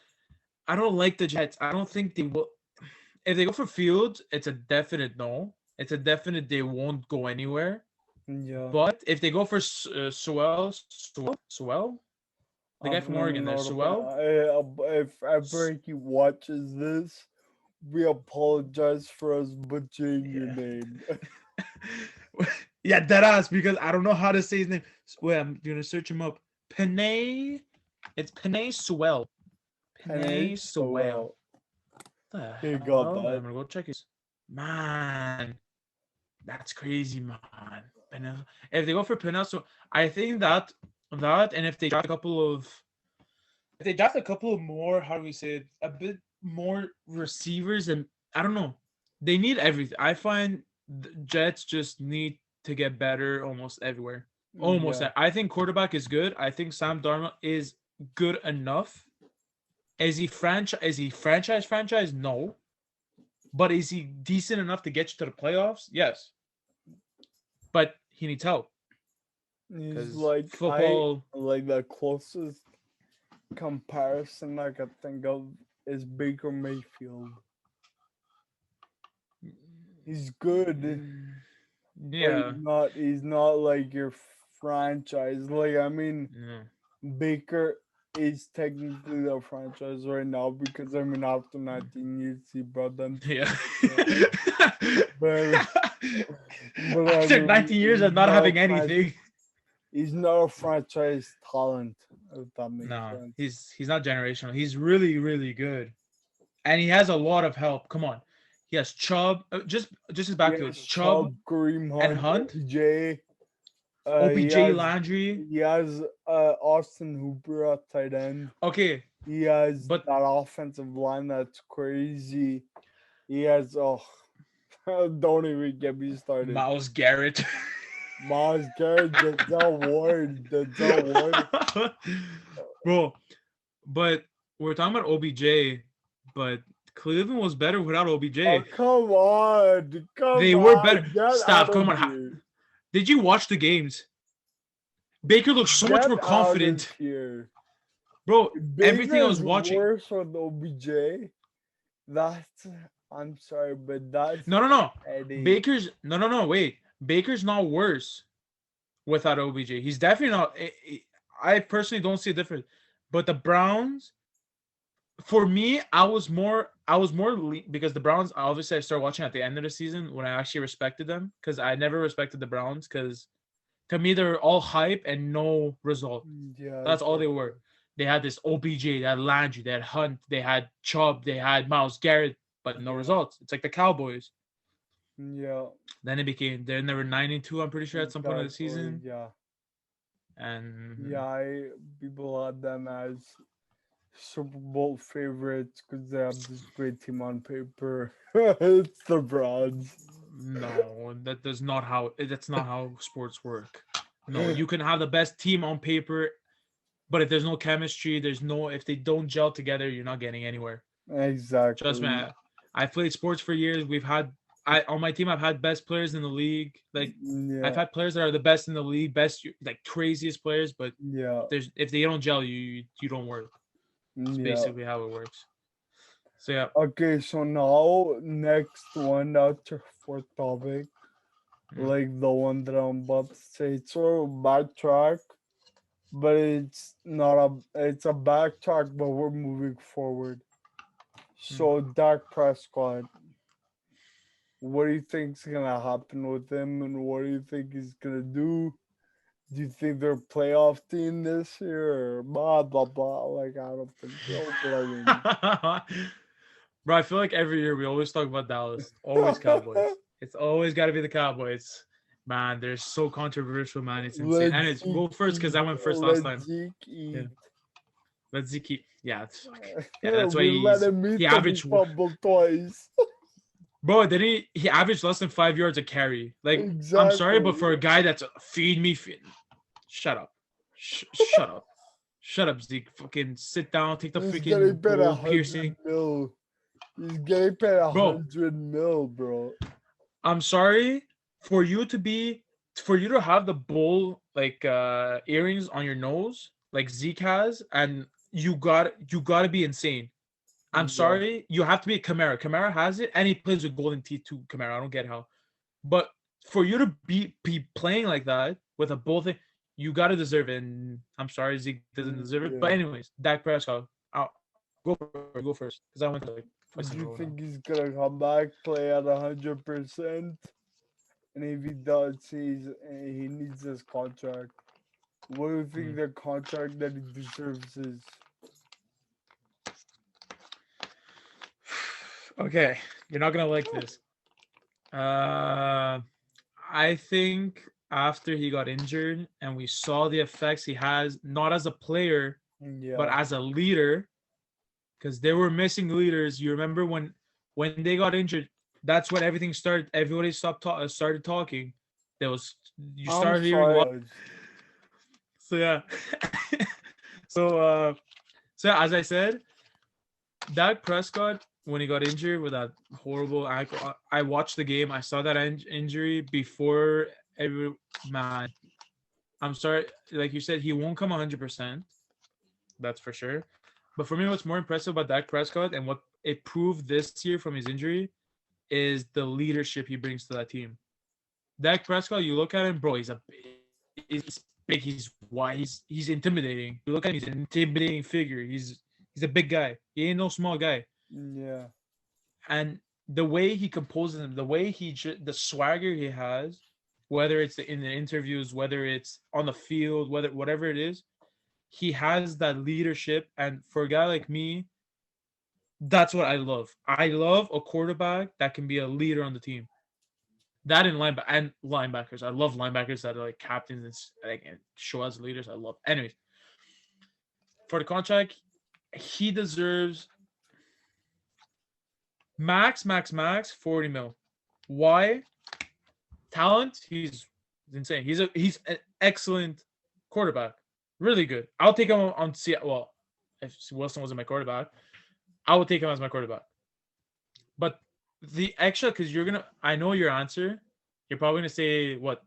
I don't like the Jets. I don't think they will. If they go for Fields, it's a definite no. It's a definite they won't go anywhere. Yeah. But if they go for Sewell, the guy I'm from gonna Oregon, there, notify. Sewell. If ever he watches this, we apologize for us butchering your Yeah. name. Yeah, dead ass because I don't know how to say his name. Wait, I'm gonna search him up. Panay, it's Panay Sewell. Penny Panay Sewell. Sewell. The He got hell? Wait, I'm that. gonna go check his. Man, that's crazy, man. If they go for Panay, I think that, and if they draft a couple of more, how do we say it? A bit more receivers, and I don't know. They need everything. I find the Jets just need to get better almost everywhere. Almost. Yeah. I think quarterback is good. I think Sam Darnold is good enough? Is he franchise? No. But is he decent enough to get you to the playoffs? Yes. But he needs help. He's Because like football. the closest comparison I could think of is Baker Mayfield. He's good, Yeah. but he's not like your franchise. Like, I mean, Yeah. Baker is technically the franchise right now because I mean after 19 years he brought them. Yeah. But I After mean 19 years of he's not not having anything. he's not a franchise talent, if that makes No, sense. he's not generational. He's really, really good. And he has a lot of help. Come on. He has Chubb. Just his backfield. Yes, Chubb Kareem and Hunt, Hunt. OBJ. OBJ Landry. He has Austin Hooper at tight end. Okay. He has But that offensive line that's crazy. He has don't even get me started. Myles Garrett. Myles Garrett, Denzel Ward. Bro, but we're talking about OBJ, but Cleveland was better without OBJ. Oh, come on. They were better. Stop, come on. Here. Did you watch the games? Baker looked so much more confident. Here. Bro, Baker's everything I was watching. Worse with OBJ. I'm sorry, but that's No. Eddie. Baker's wait. Baker's not worse without OBJ. He's definitely not. I personally don't see a difference. But the Browns, for me, I was more because the Browns, obviously I started watching at the end of the season when I actually respected them, because I never respected the Browns because to me they're all hype and no result. Yeah, that's all they were. They had this OBJ, they had Landry, they had Hunt, they had Chubb, they had Myles Garrett, but no results. It's like the Cowboys. Yeah. Then they were 9-2, I'm pretty sure, at some point of the season. Yeah. And people had them as Super Bowl favorites because they have this great team on paper. It's the Browns. No, that's not how sports work. No, you can have the best team on paper, but if there's no chemistry, if they don't gel together, you're not getting anywhere. Exactly. Trust me, I've played sports for years. On my team, I've had best players in the league. Like I've had players that are the best in the league, best like craziest players. But if they don't gel, you don't work. That's basically how it works. So yeah. Okay, so now next one, that's your fourth topic, like the one that I'm about to say. It's sort of backtrack, but it's not it's a backtrack, but we're moving forward. So Dak Prescott, what do you think's gonna happen with him, and what do you think he's gonna do? Do you think they're a playoff team this year, or blah blah blah? Like, I don't think so, but I mean. Bro, I feel like every year we always talk about Dallas. Always Cowboys. It's always got to be the Cowboys. Man, they're so controversial, man. It's insane. And it's go first because I went first last time. Let Zeke eat. Yeah, that's why he averaged twice. Bro, then he averaged less than 5 yards a carry. Like, exactly. I'm sorry, but for a guy that's feed me, shut up. Shut up. Shut up, Zeke. Fucking sit down. Take the freaking ball piercing. He's getting paid $100 million, bro. I'm sorry, for you to have the bull like earrings on your nose like Zeke has, and you got to be insane. I'm sorry, you have to be a Kamara. Kamara has it, and he plays with golden teeth too. Kamara, I don't get how, but for you to be playing like that with a bull thing, you got to deserve it. And I'm sorry, Zeke doesn't deserve it. But anyways, Dak Prescott, go first because I went to like. Do you think he's gonna come back, play at 100%? And if he does, he needs his contract. What do you think the contract that he deserves is? Okay, you're not gonna like this. I think after he got injured and we saw the effects he has, not as a player, but as a leader. Because they were missing leaders. You remember when they got injured, that's when everything started. Everybody started talking. You started hearing. So yeah. So as I said, Dak Prescott, when he got injured with that horrible ankle, I watched the game. I saw that injury before every man. I'm sorry, like you said, he won't come 100%. That's for sure. But for me, what's more impressive about Dak Prescott and what it proved this year from his injury is the leadership he brings to that team. Dak Prescott, you look at him, bro. He's big. He's wide. He's intimidating. You look at him, he's an intimidating figure. He's a big guy. He ain't no small guy. Yeah. And the way he composes him, the way the swagger he has, whether it's in the interviews, whether it's on the field, whatever it is, he has that leadership. And for a guy like me, that's what I love. I love a quarterback that can be a leader on the team. That and linebackers. I love linebackers that are like captains and show as leaders. I love. Anyways, for the contract, he deserves max 40 mil. Why? Talent, he's insane. He's an excellent quarterback. Really good. I'll take him on Seattle. Well, if Wilson wasn't my quarterback, I would take him as my quarterback. But the extra, because I know your answer. You're probably gonna say what?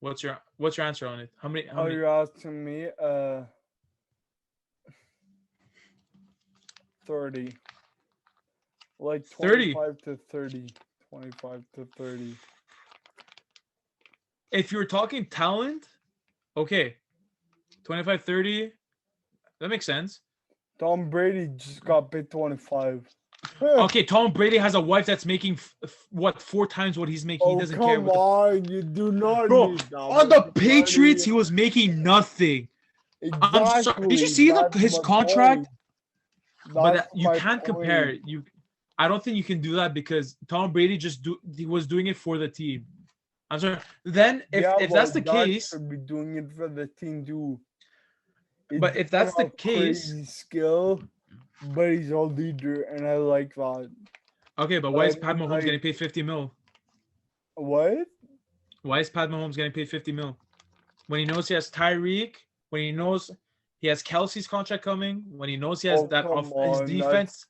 What's your answer on it? How many? You're asking me? 30. Like 25 to 30. 25 to 30. If you're talking talent, okay. 25, 30, that makes sense. Tom Brady just got paid 25. Okay, Tom Brady has a wife that's making 4 times what he's making. He doesn't care. Come on, you do not. Bro, on the Patriots, he was making nothing. Exactly. Did you see his contract? But you can't compare. I don't think you can do that because Tom Brady he was doing it for the team. I'm sorry. Then if that's the case, should be doing it for the team too. But if that's the case, crazy skill, but he's a leader, and I like that. Okay, but why is Pat Mahomes getting paid 50 mil? What? Why is Pat Mahomes getting paid 50 mil? When he knows he has Tyreek, when he knows he has Kelsey's contract coming, when he knows he has his defense.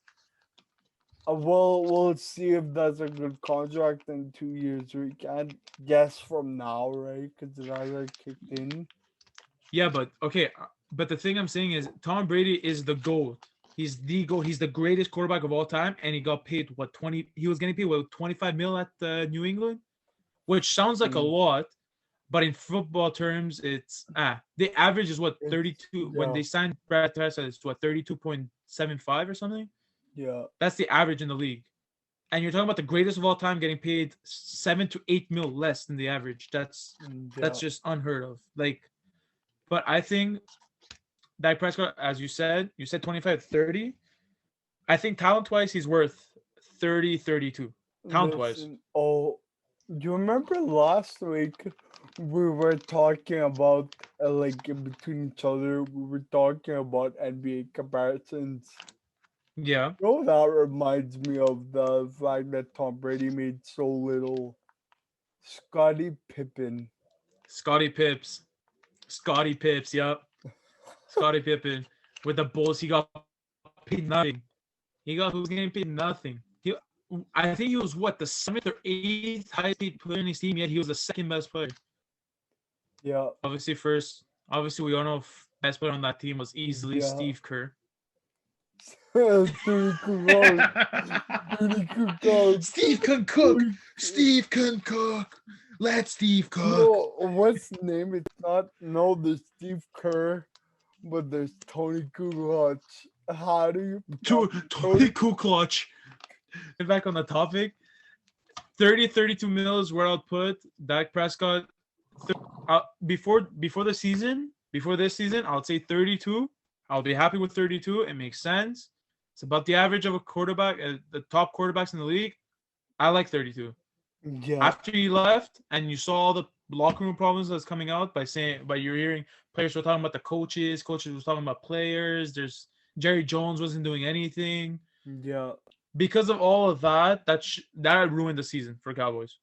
We'll see if that's a good contract in 2 years. We can't guess from now, right? Because it hasn't kicked in. Yeah, but okay. But the thing I'm saying is Tom Brady is the GOAT. He's the GOAT. He's the greatest quarterback of all time, and he got paid 20. He was getting paid 25 mil at New England, which sounds like a lot, but in football terms, it's the average is 32. Yeah. When they signed Brad Tessa, it's 32.75 or something. Yeah, that's the average in the league, and you're talking about the greatest of all time getting paid 7 to 8 mil less than the average. That's just unheard of. But I think Dak Prescott, as you said 25, 30. I think talent-wise, he's worth 30, 32. Talent-wise. Do you remember last week we were talking about in between each other, we were talking about NBA comparisons. Yeah. That reminds me of the fact that Tom Brady made so little. Scottie Pippen. Scottie Pips, yep. Scottie Pippen with the Bulls, he got paid nothing. He was getting paid nothing. I think he was the 7th or 8th highest paid player in his team, yet he was the 2nd best player. Yeah. Obviously, we all know best player on that team was easily Steve Kerr. Steve can cook. Steve can cook. Let Steve cook. No, what's the name? It's not. No, there's Steve Kerr, but there's Tony Kukoc. How do you? Tony Kukoc. Get back on the topic. 32 mil is where I'll put Dak Prescott. Before this season, I'll say 32. I'll be happy with 32. It makes sense. It's about the average of a quarterback, the top quarterbacks in the league. I like 32. Yeah. After you left and you saw all the locker room problems that's coming out by you're hearing players were talking about the coaches were talking about players. There's Jerry Jones wasn't doing anything. Yeah. Because of all of that, that ruined the season for Cowboys.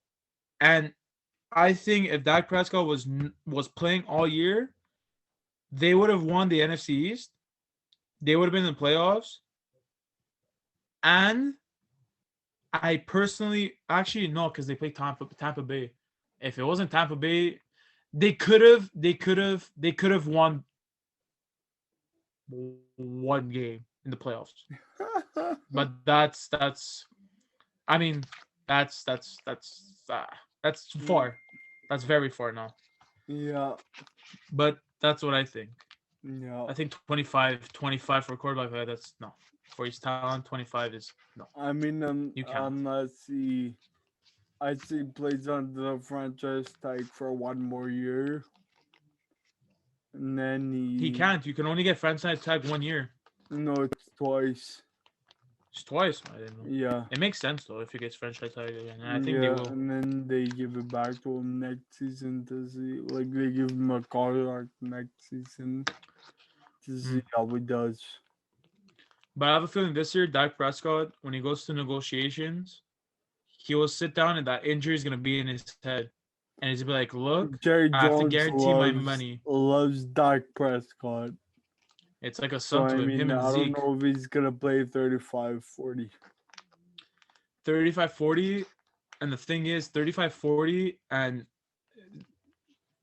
And I think if Dak Prescott was playing all year, they would have won the NFC East. They would have been in the playoffs. And I personally, actually no, because they played Tampa Bay. If it wasn't Tampa Bay, they could have won one game in the playoffs. But that's I mean that's far. That's very far now. Yeah, But that's what I think. yeah. I think 25 for a quarterback. That's no. For his talent, 25 is no. I mean, You can't. unless I see plays on the franchise tag for one more year, and then He can't. You can only get franchise tag 1 year. no, it's twice. It's twice. I didn't know. Yeah, It makes sense though if he gets franchise tag again. And I think they yeah, will. and then they give it back to him next season to see, like they give him a contract next season to see how he does. But I have a feeling this year, Dak Prescott, when he goes to negotiations, he will sit down and that injury is gonna be in his head, and he's gonna be like, "Look, Jerry I have to Jones guarantee my money." loves Dak Prescott. It's like a So, son to I him. mean, Him and I don't Zeke, know if he's going to play 35-40. 35-40, and the thing is, 35-40, and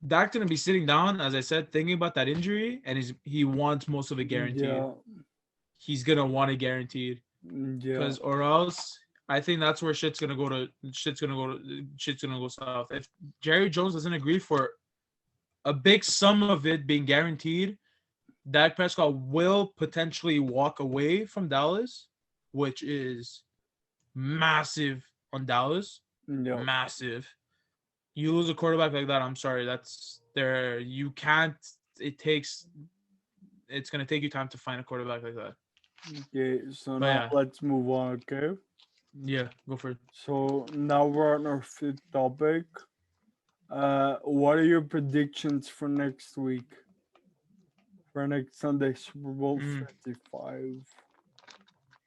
Dak's gonna be sitting down, as I said, thinking about that injury, and he wants most of it guaranteed. Yeah, He's gonna want it guaranteed, yeah, because or else I think that's where shit's gonna go south. If Jerry Jones doesn't agree for a big sum of it being guaranteed, Dak Prescott will potentially walk away from Dallas, which is massive on Dallas. yeah, Massive. You lose a quarterback like that, I'm sorry. That's there. You can't. It takes. It's gonna take you time to find a quarterback like that. okay, so But now yeah, let's move on, okay? yeah. Go for it. So now we're on our fifth topic. What are your predictions for next week? For next Sunday, Super Bowl 55.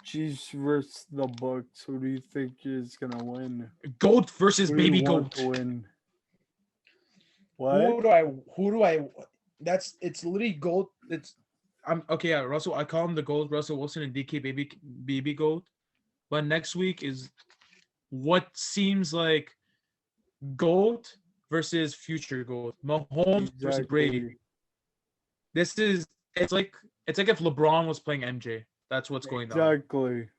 Chiefs versus the Bucks. Who do you think is gonna win? Goat versus Who do you baby want goat. to win? What? Who do I? That's it's literally goat. It's I'm okay. Yeah, Russell. I call him the goat. Russell Wilson and DK baby goat. But next week is what seems like GOAT versus future GOAT. Mahomes versus Brady. Exactly. It's like if LeBron was playing MJ. That's what's going on. Exactly.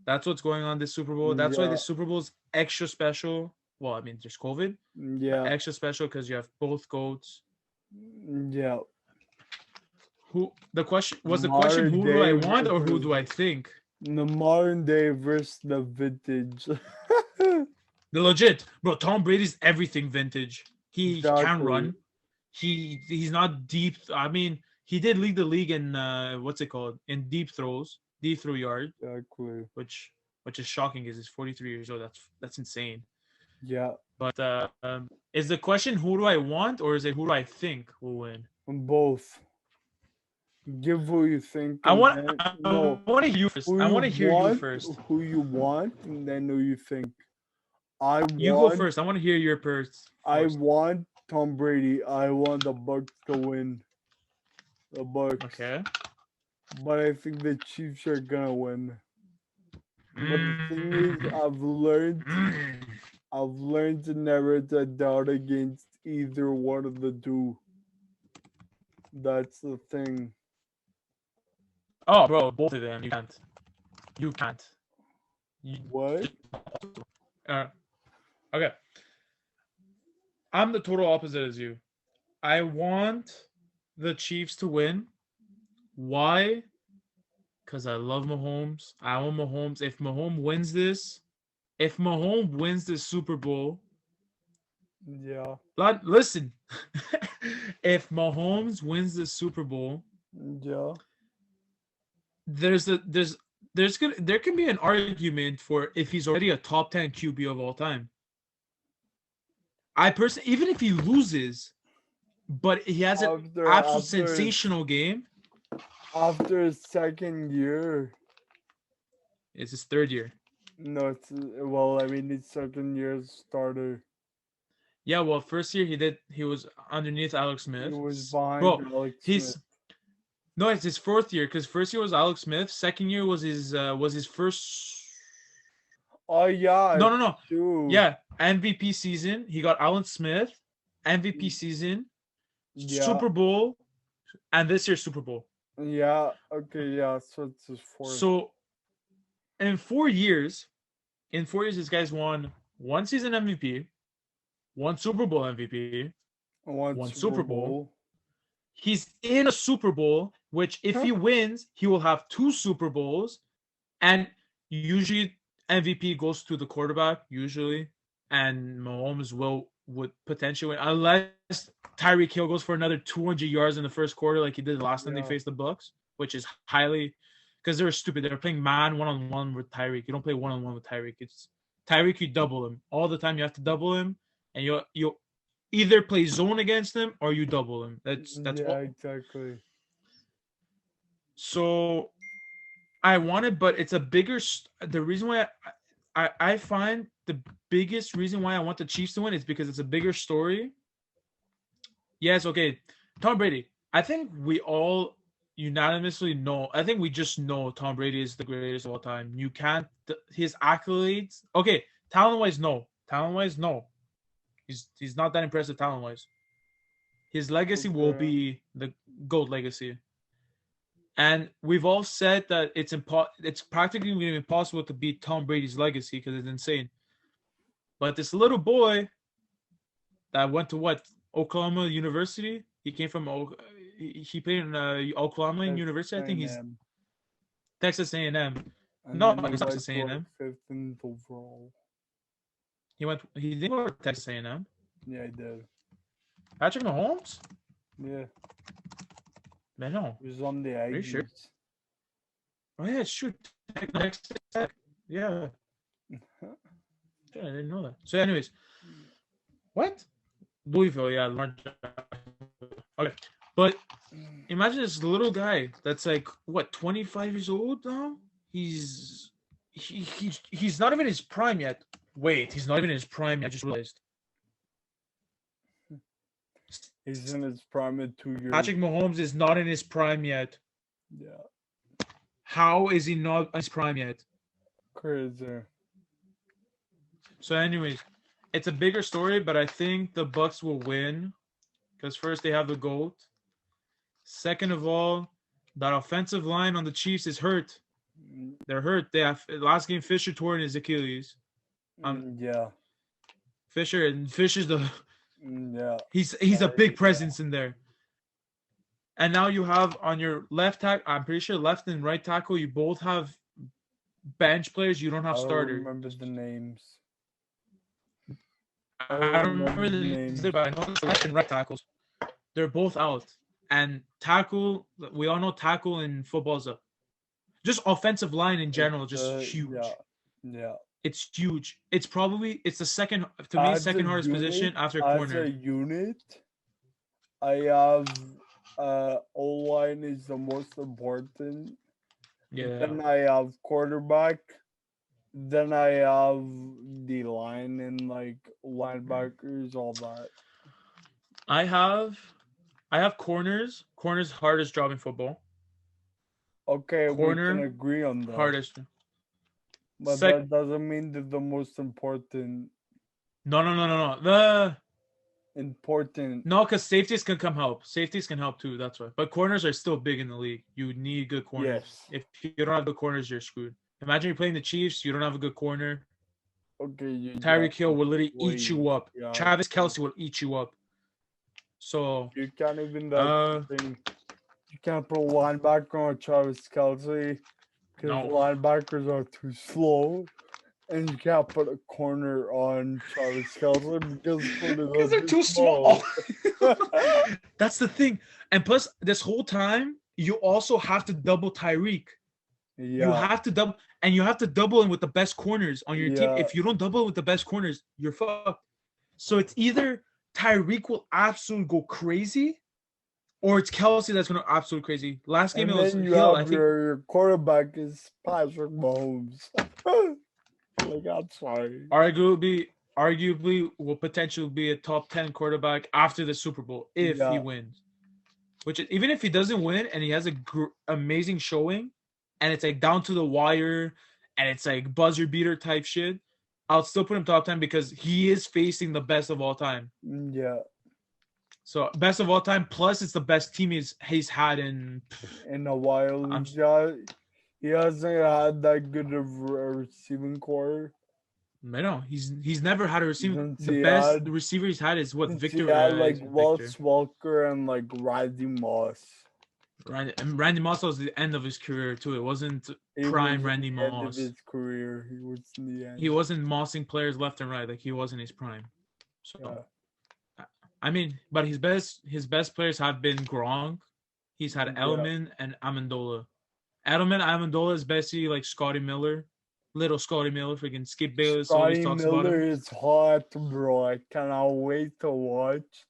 That's what's going on this Super Bowl. That's why Yeah. this Super Bowl is extra special. Well, I mean, there's COVID. Yeah. Extra special because you have both GOATs. Yeah. Who the question was? The question: Modern who do I day want or who versus do I think? the modern day versus the vintage. The legit, bro. Tom Brady's everything vintage. He can Exactly. run. He's not deep. I mean, he did lead the league in what's it called, in deep throw yard, Exactly. which is shocking because he's 43 years old. That's insane. Yeah. But is the question who do I want or is it who do I think will win? Both. Give who you think. I And want then, I no. want to hear you first. Who I you want to hear you want, first. who you want, and then who you think. I You go want. first. I want to hear your first. I want Tom Brady. I want the Bucks to win. The Bucks. Okay. But I think the Chiefs are gonna win. But the thing is, I've learned to never to doubt against either one of the two. That's the thing. Oh, bro, both of them. You can't. You can't. What? Okay. I'm the total opposite as you. I want the Chiefs to win. Why? Because I love Mahomes. I want Mahomes. If Mahomes wins this Super Bowl, Yeah. listen. If Mahomes wins the Super Bowl, Yeah. there can be an argument for if he's already a top 10 QB of all time. Even if he loses, but he has an absolute sensational game. After his second year. It's his third year. No, it's his second year as starter. Yeah, well, first year he was underneath Alex Smith. He was behind Bro, Alex he's Smith. no, it's his fourth year because first year was Alex Smith. Second year was his first. Oh yeah, No. true. Yeah, MVP season. He got Alan Smith, MVP season, Yeah, Super Bowl, and this year's Super Bowl. yeah. Okay, yeah. So it's his fourth. So in 4 years, this guy's won one season MVP, one Super Bowl MVP, One one Super Super Bowl. Bowl. He's in a Super Bowl, which if he wins, he will have 2 Super Bowls, and usually MVP goes to the quarterback usually, and Mahomes would potentially win unless Tyreek Hill goes for another 200 yards in the first quarter like he did the last time they Yeah. faced the Bucks, which is highly because they were stupid. They were playing man one-on-one with Tyreek. You don't play one-on-one with Tyreek. It's Tyreek. You double him all the time. You have to double him, and you either play zone against him or you double him. That's Yeah, all. exactly. So I want it, but it's a bigger. The reason why I find the biggest reason why I want the Chiefs to win is because it's a bigger story. Yes, okay. Tom Brady. I think we all unanimously know. I think we just know Tom Brady is the greatest of all time. You can't. His accolades. Okay, talent wise, no. Talent wise, no. He's not that impressive talent wise. His legacy will Okay. be the GOAT legacy. And we've all said that it's practically impossible to beat Tom Brady's legacy because it's insane. But this little boy that went to Oklahoma University. He came from he played in Oklahoma University. I think he's A&M. Texas A&M. And No, then he he's not went Texas to like A&M. 15th overall. He didn't go to Texas A&M. Yeah, he did. Patrick Mahomes? Yeah, Man, no. he was on the Are you sure? Aggies. Oh yeah, shoot. Texas Tech. Yeah. I didn't know that. So, anyways, what? Louisville, yeah. Okay, but imagine this little guy that's like what 25 years old now. He's not even in his prime yet. Wait, he's not even in his prime yet. I just realized. He's in his prime in 2 years. Patrick Mahomes is not in his prime yet. Yeah, How is he not in his prime yet? crazy. So, anyways, it's a bigger story, but I think the Bucks will win because first they have the GOAT. Second of all, that offensive line on the Chiefs is hurt. They're hurt. They have last game Fisher tore his Achilles. Yeah. Fisher's the Yeah. he's a big presence in there. And now you have on your left tackle, I'm pretty sure left and right tackle, you both have bench players. You don't have I don't starters. remember the names. I don't remember the names, but I know it's left and right tackles. They're both out. And tackle, we all know tackle in football is just offensive line in general, just huge. Yeah. It's huge. It's the second hardest position after corner. As a unit, I have O-line is the most important. Yeah. Then I have quarterback. Then I have the line and like linebackers, all that. I have corners. Corners hardest job in football. Okay, Corner, we can agree on that. Hardest. But that doesn't mean they're the most important. No. The important. No, because safeties can help. Safeties can help too. That's why. But corners are still big in the league. You need good corners. Yes. If you don't have good corners, you're screwed. Imagine you're playing the Chiefs. You don't have a good corner. Okay. Tyreek Hill will literally eat you up. Yeah. Travis Kelce will eat you up. So you can't even thing. You can't put a linebacker on Travis Kelce because linebackers are too slow. And you can't put a corner on Travis Kelce because they're too small. That's the thing. And plus, this whole time, you also have to double Tyreek. Yeah. You have to double, and you have to double him with the best corners on your team. If you don't double with the best corners, you're fucked. So it's either Tyreek will absolutely go crazy, or it's Kelce that's going to absolutely crazy. Last game, it was Hill. I think your quarterback is Patrick Mahomes. Like, I'm sorry. Arguably, arguably will potentially be a top 10 quarterback after the Super Bowl if he Yeah. wins. Which is, even if he doesn't win and he has a amazing showing, and it's like down to the wire, and it's like buzzer beater type shit, I'll still put him top 10 because he is facing the best of all time. Yeah. So best of all time, plus it's the best team he's had in. In a while, I'm he hasn't had that good of a receiving core I know he's never had a receiving. since The he best had receiver he's had is what since he Victor. had like Is it Walt Victor? Walker and like Randy Moss. Randy Moss was the end of his career too. It wasn't He prime was in Randy the end of Moss. his career. He was in the end. He wasn't mossing players left and right. Like he was in his prime. So Yeah. I mean, but his best players have been Gronk. He's had Edelman and Amendola. Edelman, Amendola is basically like Scotty Miller, little Scotty Miller. Freaking Skip Bayless always Scotty talks about Miller him. is hot, bro. I cannot wait to watch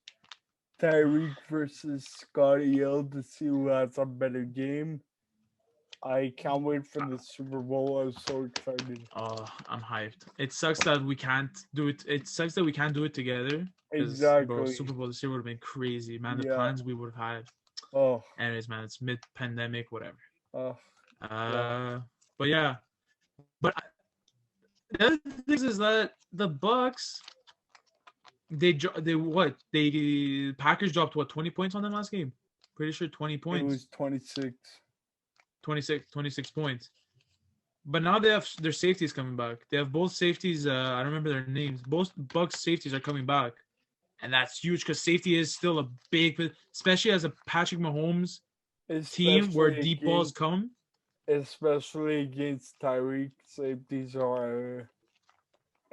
Tyreek versus Scotty Hill to see who has a better game. I can't wait for the Super Bowl. I'm so excited. Oh, I'm hyped. It sucks that we can't do it. It sucks that we can't do it together. Exactly. Bro, Super Bowl this year would have been crazy, man. The Yeah. plans we would have had. Oh. Anyways, man, it's mid-pandemic, whatever. Oh. But yeah. But the other thing is that the Bucks, the Packers dropped 20 points on them last game. Pretty sure 20 points. It was 26. 26 points. But now they have their safeties coming back. They have both safeties. I don't remember their names. Both Bucks safeties are coming back, and that's huge because safety is still a big, especially as a Patrick Mahomes team where deep balls come. Especially against Tyreek, safeties are.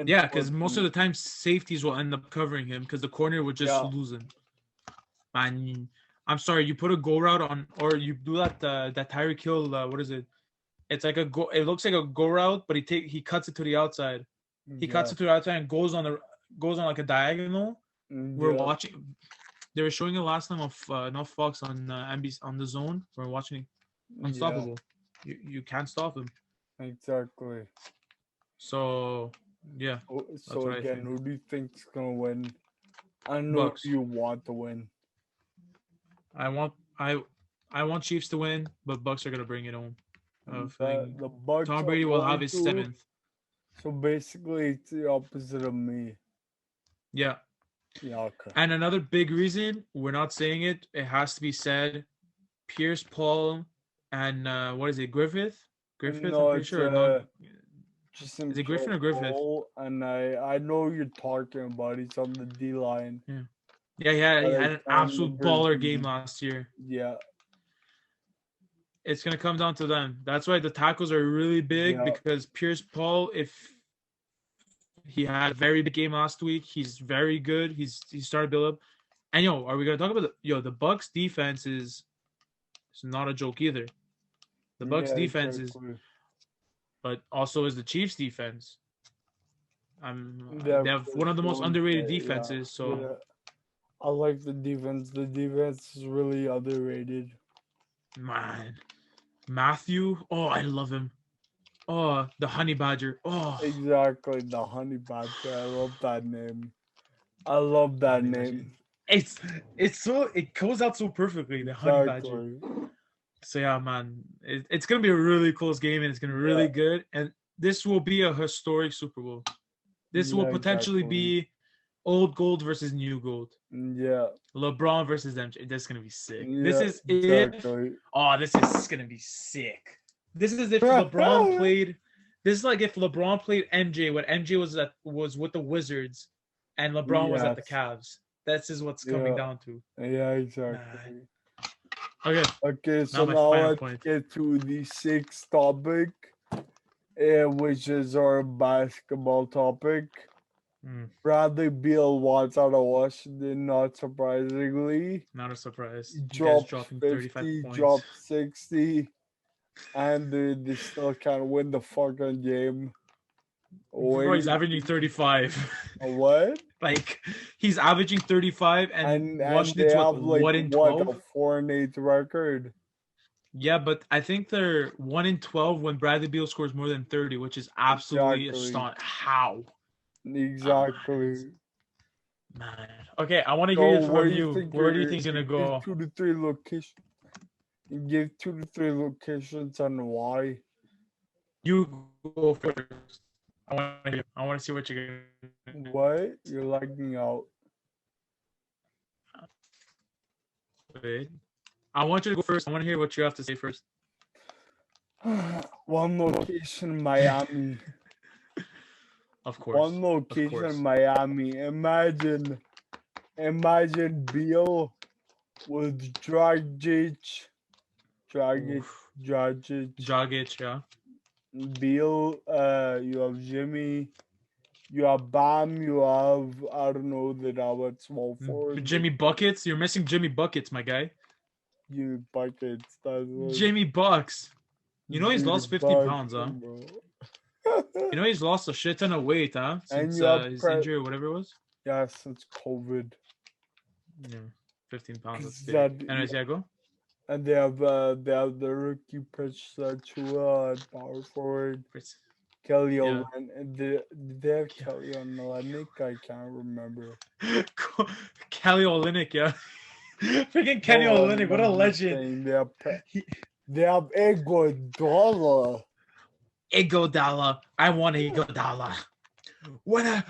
Yeah, because most of the time safeties will end up covering him because the corner would just lose him. Man, I'm sorry, you put a go route on, or you do that Tyreek Hill. What is it? It's like a go. It looks like a go route, but he cuts it to the outside. He cuts it to the outside and goes on like a diagonal. We're watching. They were showing it last time of not Fox on NBC on the Zone. We're watching Unstoppable. You can't stop him. Exactly. So yeah. So again, who do you think's gonna win? I know Bucks. you want to win. I want Chiefs to win, but Bucks are gonna bring it home. The Bucks. Tom Brady will have his 7th. So basically, it's the opposite of me. Yeah. Yeah. Okay. And another big reason we're not saying it. It has to be said. Pierce Paul and what is it? Griffith. No, I'm pretty sure. Is it Griffin or Griffith? And I know you're talking about. He's on the D line. Yeah, he had an absolute baller game last year. Yeah. It's gonna come down to them. That's why the tackles are really big because Pierce Paul, if he had a very big game last week, he's very good. He started to build up. And are we gonna talk about the Bucks defense is not a joke either. The Bucks defense is, but also is the Chiefs defense. They have one of the most underrated defenses. So I like the defense. The defense is really underrated. Man, Matthew. Oh, I love him. Oh, the Honey Badger. Oh, exactly, the Honey Badger. I love that name. I love that name. It goes out so perfectly. The Honey Badger. So yeah, man, it's gonna be a really close game and it's gonna be really good. And this will be a historic Super Bowl. This will potentially be old gold versus new gold. Yeah. LeBron versus them. That's gonna be sick. This is this is gonna be sick. This is if LeBron played. This is like if LeBron played MJ when MJ was with the Wizards, and LeBron was at the Cavs. This is what's coming down to. Yeah, exactly. Okay. So now let's get to the 6th topic, which is our basketball topic. Bradley Beal wants out of Washington, not surprisingly. Not a surprise. Dropped 50, dropped 60, and they still can't win the fucking game. Bro, he's averaging 35. What? Like, he's averaging 35, and Washington's what, 1 in 12? A 4-8 record. Yeah, but I think they're 1 in 12 when Bradley Beal scores more than 30, which is absolutely astonishing. How? Exactly. Man. Okay, I want to hear So it what from do you you. think? Where do you think he's gonna Give go? 2 to 3 locations. Give 2 to 3 locations on why. You go first. I want to hear. I want to see what you're gonna What? You're lagging out. wait. I want you to go first. I want to hear what you have to say first. One location, Miami. Of course. One Of location, course. Miami. Imagine Beal with Oof. Dragic, Jogic, yeah. Beal. You have Jimmy. You have Bam. You have I don't know that our small forward. Jimmy Buckets. You're missing Jimmy Buckets, my guy. You buckets. That's what. Jimmy Bucks. You know he's Jimmy lost 50 pounds, huh? Bucket, bro. You know he's lost a shit ton of weight, huh? And Since you have his injury or whatever it was. yeah, since COVID. Yeah, 15 pounds. That's 'Cause big. Anyways, yeah, go. And they have the rookie pitch Chua at power forward. Kelly Yeah. Olynyk. Did they have Kelly Olynyk? I can't remember. Kelly Olynyk, yeah. Freaking Kenny No, Olynyk, what a I'm just legend. saying they have Iguodala. Iguodala. I want Iguodala. When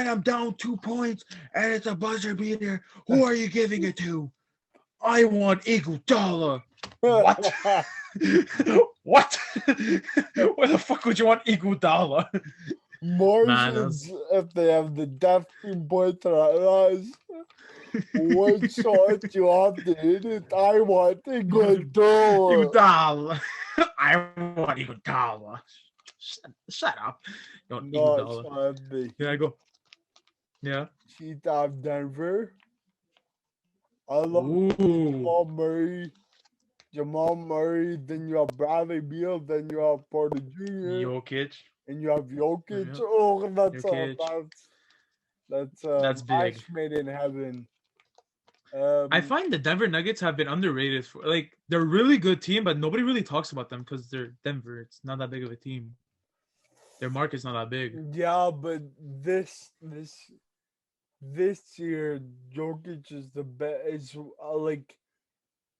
I'm down 2 points and it's a buzzer beater, who are you giving it to? I want Iguodala. What? What? Where the fuck would you want Iguodala? Martians, if they have the death point us, one shot you have to hit it. I want Iguodala. Iguodala. I want Iguodala. Shut up. You want Iguodala. Here I go. Yeah. Cheat out Denver. I love Ooh. Jamal Murray, then you have Bradley Beal, then you have Porter Jr. Jokic. And you have Jokic. Yeah. Oh, that's That's big. match made in heaven. I find the Denver Nuggets have been underrated. Like they're a really good team, but nobody really talks about them because they're Denver. It's not that big of a team. Their market's not that big. Yeah, but this year, Jokic is the best. Is like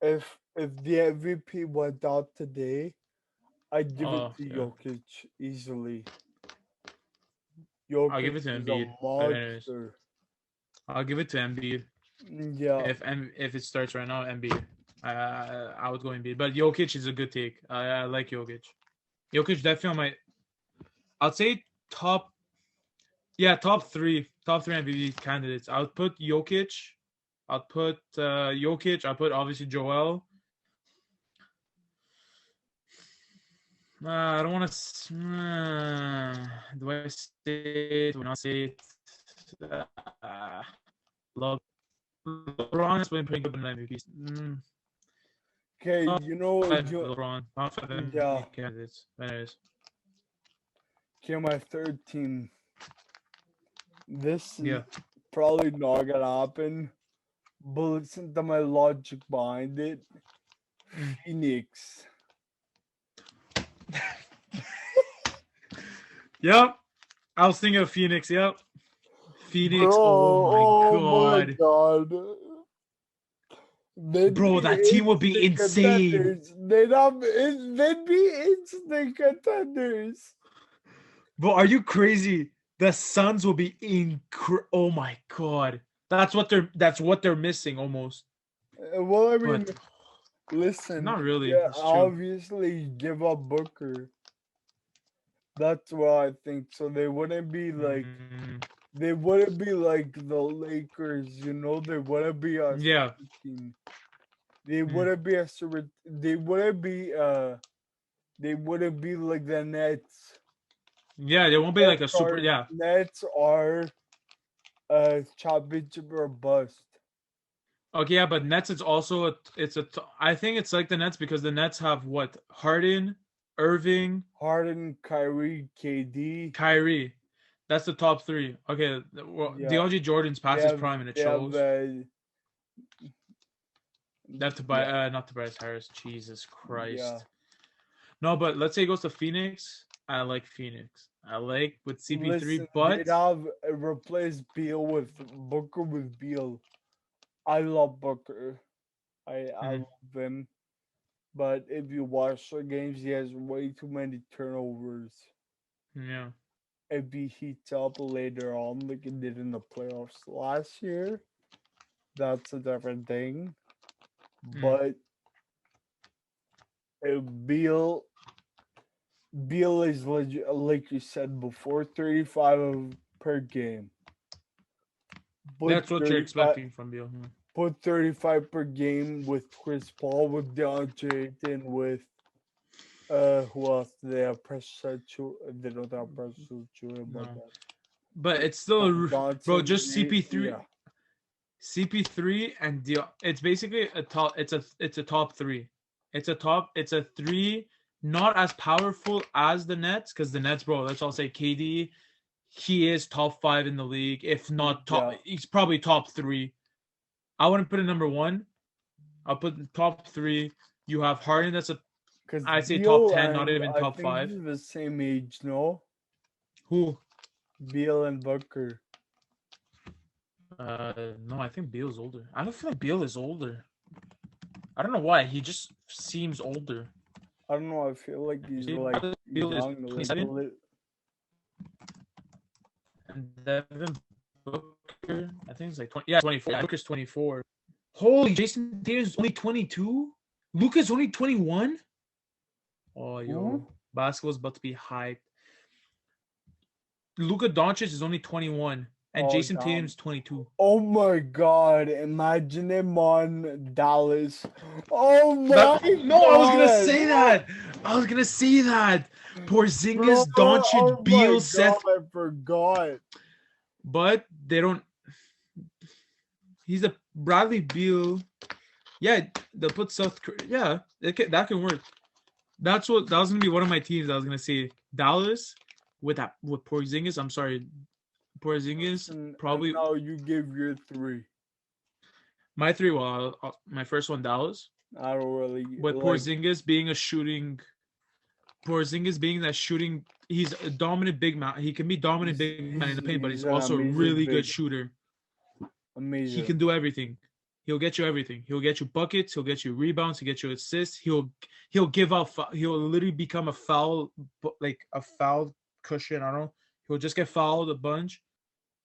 if the MVP went out today, I'd give it to Jokic easily. I'll give it Jokic to is Embiid. a monster. I'll give it to Embiid. Yeah. If it starts right now, Embiid. I would go Embiid, but Jokic is a good take. I like Jokic. Jokic definitely on my. I'd say top three MVP candidates. I would put Jokic. I'd put Jokic. I'd put obviously Joel. I don't want to. Do I say it? Do I not say it? LeBron has been pretty good in MVPs. Okay, LeBron. Not for them yeah. candidates. Anyways. Okay, my third team. This is probably not gonna happen, but listen to my logic behind it. Phoenix. Yep. I was thinking of Phoenix. Yep. Phoenix. Oh my god. Bro, that team would be insane. They'd be instant contenders. Bro, are you crazy? The Suns will be oh my god. That's what they're missing almost. Well, I mean, listen. Not really. Yeah, obviously give up Booker. That's what I think. So they wouldn't be like they wouldn't be like the Lakers, They wouldn't be a team. They wouldn't be they wouldn't be like the Nets. Yeah, they won't be like a super. Yeah, Nets are championship or bust. Okay, yeah, but Nets is also I think it's like the Nets because the Nets have what? Harden, Irving, Kyrie, KD. Kyrie. That's the top three. Okay, well, DeAndre Jordan's past his prime and it shows. Not Tobias Harris. Jesus Christ. Yeah. No, but let's say he goes to Phoenix. I like Phoenix. I like with CP3, Listen, but they'd have replaced Beal with Booker with Beal. I love Booker. I Mhm, love him. But if you watch the games, he has way too many turnovers. yeah. If he heats up later on, like he did in the playoffs last year, that's a different thing. Mm. But if Beal is like you said before, 35 per game. Put That's what you're 35, expecting from Beal. put 35 per game with Chris Paul, with DeAndre Ayton, with who else do they have? Pressure to they don't have pressure to but No, but it's still, Cam bro. Johnson, Just CP3, yeah, CP3 and Deal. It's basically a top. It's a top three. It's a top. It's a three. Not as powerful as the Nets, because the Nets, bro. Let's all say KD. He is top five in the league, if not top. yeah. He's probably top three. I wouldn't put it number one. I'll put the top three. You have Harden. That's a, Because I'd say top Beal 10, not and even I top think five. they're the same age, no? Who? Beal and Booker. No, I think Beal's older. I don't feel like Beal is older. I don't know why. He just seems older. I don't know. I feel like You he's see, like Bradley Beal is young, like 27, and Devin Booker, I think it's like 20. Yeah, 24. Yeah, Booker's 24. Holy, Jason Tatum's only 22. Luka's only 21. Oh, who? yo, basketball's about to be hyped. Luka Doncic is only 21, and Oh Jason damn! Tatum's 22. Oh my God! Imagine him on Dallas. Oh That, my no, I was gonna God! say that. I was gonna say that. Bro, Porzingis, oh Doncic, my Beal, God! Seth, I forgot. but they don't. He's a Bradley Beal. Yeah, they'll put South. Yeah, that can work. That was gonna be one of my teams. I was gonna say Dallas with Porzingis. I'm sorry, Porzingis And probably now you give your three. my three. Well, my first one Dallas, I don't really with like. Porzingis being that shooting. He's a dominant big man. He can be dominant He's big man in he's the paint, but he's he's an also a amazing really good big, shooter. He amazing. can do everything. He'll get you everything. He'll get you buckets. He'll get you rebounds. He'll get you assists. He'll give out. He'll literally become a foul, like a foul cushion. I don't know. He'll just get fouled a bunch.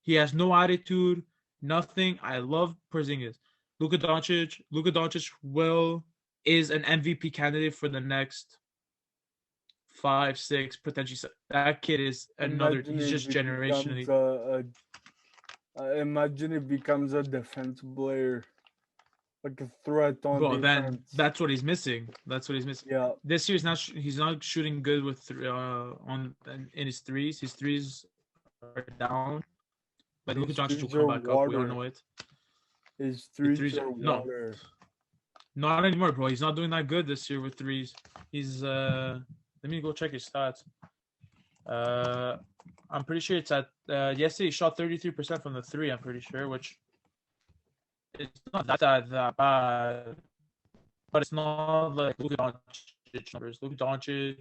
He has no attitude. Nothing. I love Porzingis. Luka Doncic. Luka Doncic is an MVP candidate for the next 5, 6, potentially. That kid is another. Imagine He's if just he becomes generationally. imagine if he becomes a defense player, like a threat on Well, then defense. that's what he's missing. That's what he's missing. Yeah, This year he's not shooting good with on in his threes. His threes are down. But Luka his Doncic will threes come are back up. We all water. know it. His His threes threes are are no, water. not anymore, bro. He's not doing that good this year with threes. He's let me go check his stats. Uh, I'm pretty sure it's at yesterday he shot 33% from the three. I'm pretty sure, which it's not that bad, but it's not like Luka Doncic numbers. Luka Doncic,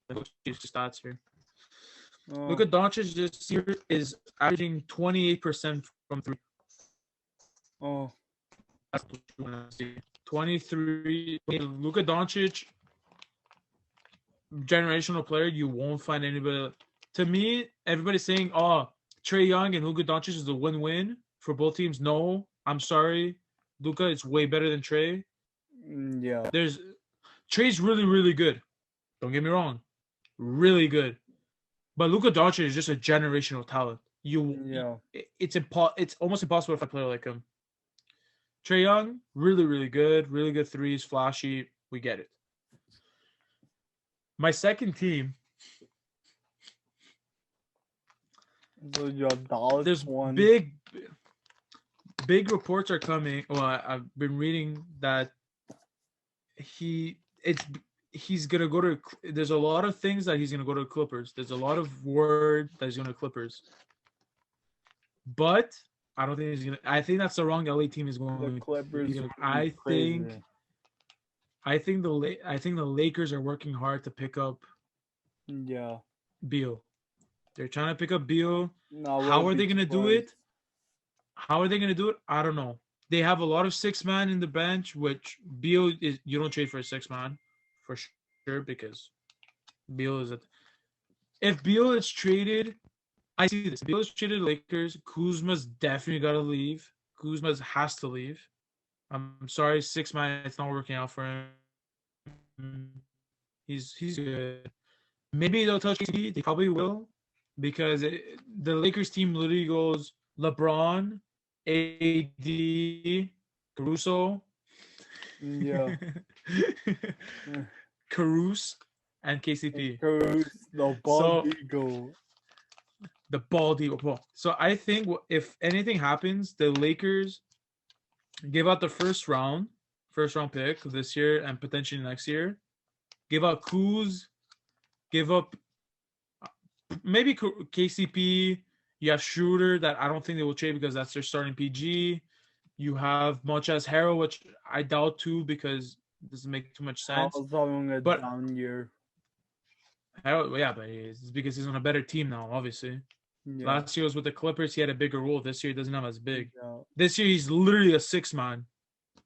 let's use the stats here. Oh, Luka Doncic this year is averaging 28% from three. oh, That's what you want to see. 23. Luka Doncic, generational player. You won't find anybody. To me, everybody's saying, "Oh, Trae Young and Luka Doncic is a win-win for both teams." No, I'm sorry, Luka is way better than Trae. yeah, There's Trae's really, really good. Don't get me wrong, really good. But Luka Doncic is just a generational talent. yeah. It's almost impossible to find a player like him. Trae Young, really good threes, flashy. We get it. My second team, So your Dallas there's one. big reports are coming. Well, I've been reading that he it's he's gonna go to. There's a lot of things that he's gonna go to Clippers. There's a lot of word that he's gonna Clippers, but I don't think he's gonna. I think that's the wrong LA team is The going. Clippers would be I think crazy. I think the Lakers are working hard to pick up Yeah. Beal. They're trying to pick up Beal. No, How won't are be they going to do surprised. it? How are they going to do it? I don't know. They have a lot of 6-man in the bench, which Beal is. You don't trade for a 6-man for sure because Beal is. If Beal is traded, I see this. If Beal is traded to Lakers, Kuzma's definitely got to leave. Kuzma has to leave. I'm sorry, 6-man. It's not working out for him. He's good. Maybe they'll touch KCP. They probably will because the Lakers team literally goes LeBron, AD, Caruso, Yeah. Caruso, and KCP. Caruso, the So bald eagle. the baldy. So I think if anything happens, the Lakers give out the first round pick this year and potentially next year. Give out Kuz. Give up maybe KCP. You have Schroeder that I don't think they will trade because that's their starting PG. You have Montrezl Harrell, which I doubt too because it doesn't make too much sense. I was having a But down year. Harrell, yeah, but it's because he's on a better team now, obviously. Yeah. Last year was with the Clippers. He had a bigger role. This year he doesn't have as big. Yeah. This year he's literally a 6-man.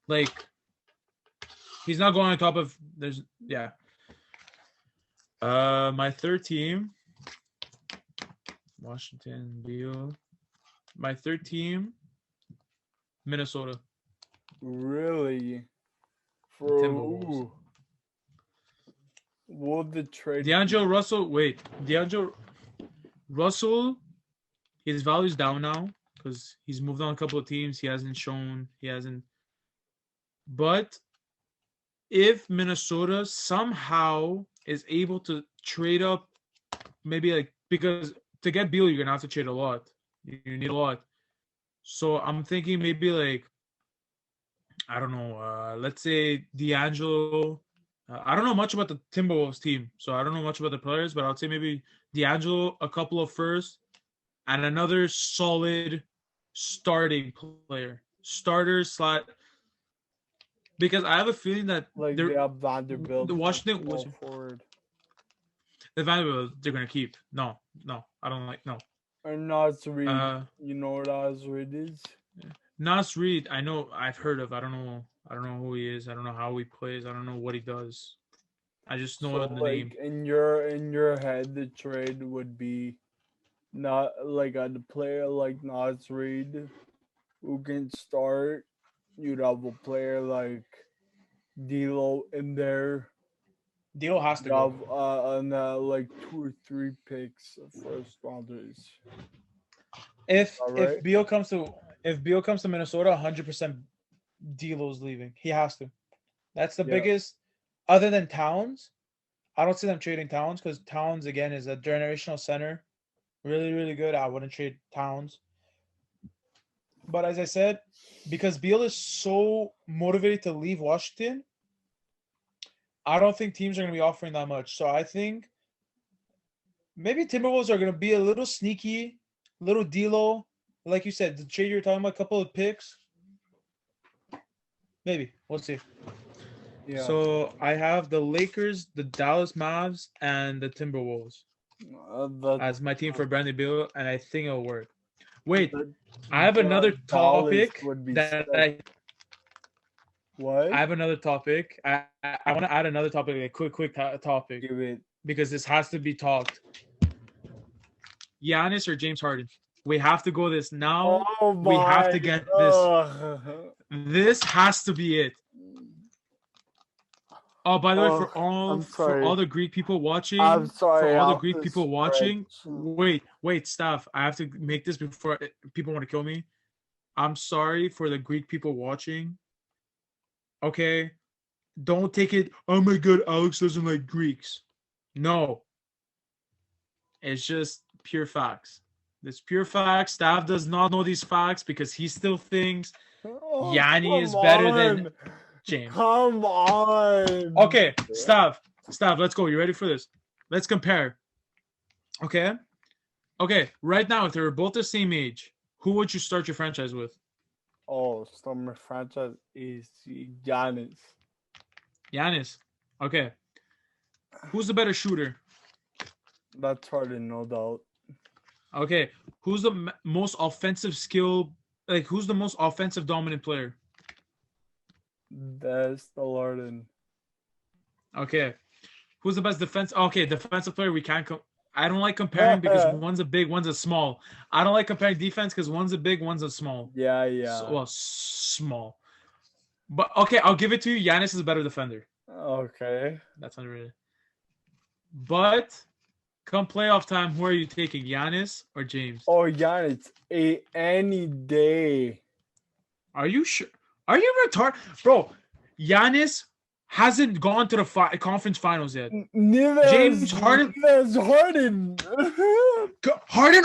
Like he's not going on top of yeah. My third team, Washington, Beal. My third team, Minnesota. Really? For Timberwolves. Will the trade D'Angelo Russell, Russell, his value's down now because he's moved on a couple of teams. He hasn't. But if Minnesota somehow is able to trade up, maybe because to get Beal, you're going to have to trade a lot. You need a lot. So I'm thinking maybe I don't know, let's say D'Angelo. I don't know much about the Timberwolves team, so I don't know much about the players, but I'll say maybe D'Angelo, a couple of firsts, and another solid starting player. Because I have a feeling that they have Vanderbilt? The Washington was forward. The Vanderbilt they're gonna keep. No, I don't like no. Or Nas Reed. You know what Nas Reed is? Nas Reed, I've heard of. I don't know who he is. I don't know how he plays. I don't know what he does. I just know the name. In your head, the trade would be not a player like Nas Reed who can start. You'd have a player like D'Lo in there. D'Lo has to go. And 2 or 3 picks of first rounders. If Beal comes to Minnesota, 100% D'Lo's leaving. He has to. That's the biggest. Other than Towns, I don't see them trading Towns because Towns again is a generational center, really really good. I wouldn't trade Towns. But as I said, because Beal is so motivated to leave Washington, I don't think teams are going to be offering that much. So I think maybe Timberwolves are going to be a little sneaky, little D'Lo. Like you said, the trade you're talking about, a couple of picks. Maybe. We'll see. Yeah. So I have the Lakers, the Dallas Mavs, and the Timberwolves as my team for Bradley Beal, and I think it'll work. Wait, I have another topic What? I have another topic. I want to add another topic, a quick topic. Give it. Because this has to be talked. Giannis or James Harden? We have to go this now. We have to get this. This has to be it. Oh, by the way, for all the Greek people watching, I'm sorry. For all the Greek people watching, wait, Steph. I have to make this before people want to kill me. I'm sorry for the Greek people watching. Okay, don't take it. Oh my God, Alex doesn't like Greeks. No, it's just pure facts. It's pure facts. Staff does not know these facts because he still thinks Yanni is better than James. Come on. Okay, Staff, let's go. You ready for this? Let's compare. Okay. Right now, if they were both the same age, who would you start your franchise with? Oh, start my franchise is Giannis. Giannis. Okay. Who's the better shooter? That's Harden, no doubt. Okay, who's the most offensive skill? Like, who's the most offensive dominant player? That's the Harden. Okay, who's the best defense? Okay, defensive player. We can't. I don't like comparing because one's a big, one's a small. I don't like comparing defense because one's a big, one's a small. Yeah, So, yeah. well, small. But okay, I'll give it to you. Giannis is a better defender. Okay. That's underrated. But come playoff time, who are you taking, Giannis or James? Oh, Giannis, any day. Are you sure? Are you retarded, bro? Giannis hasn't gone to the conference finals yet. James Harden. Neither Harden. Harden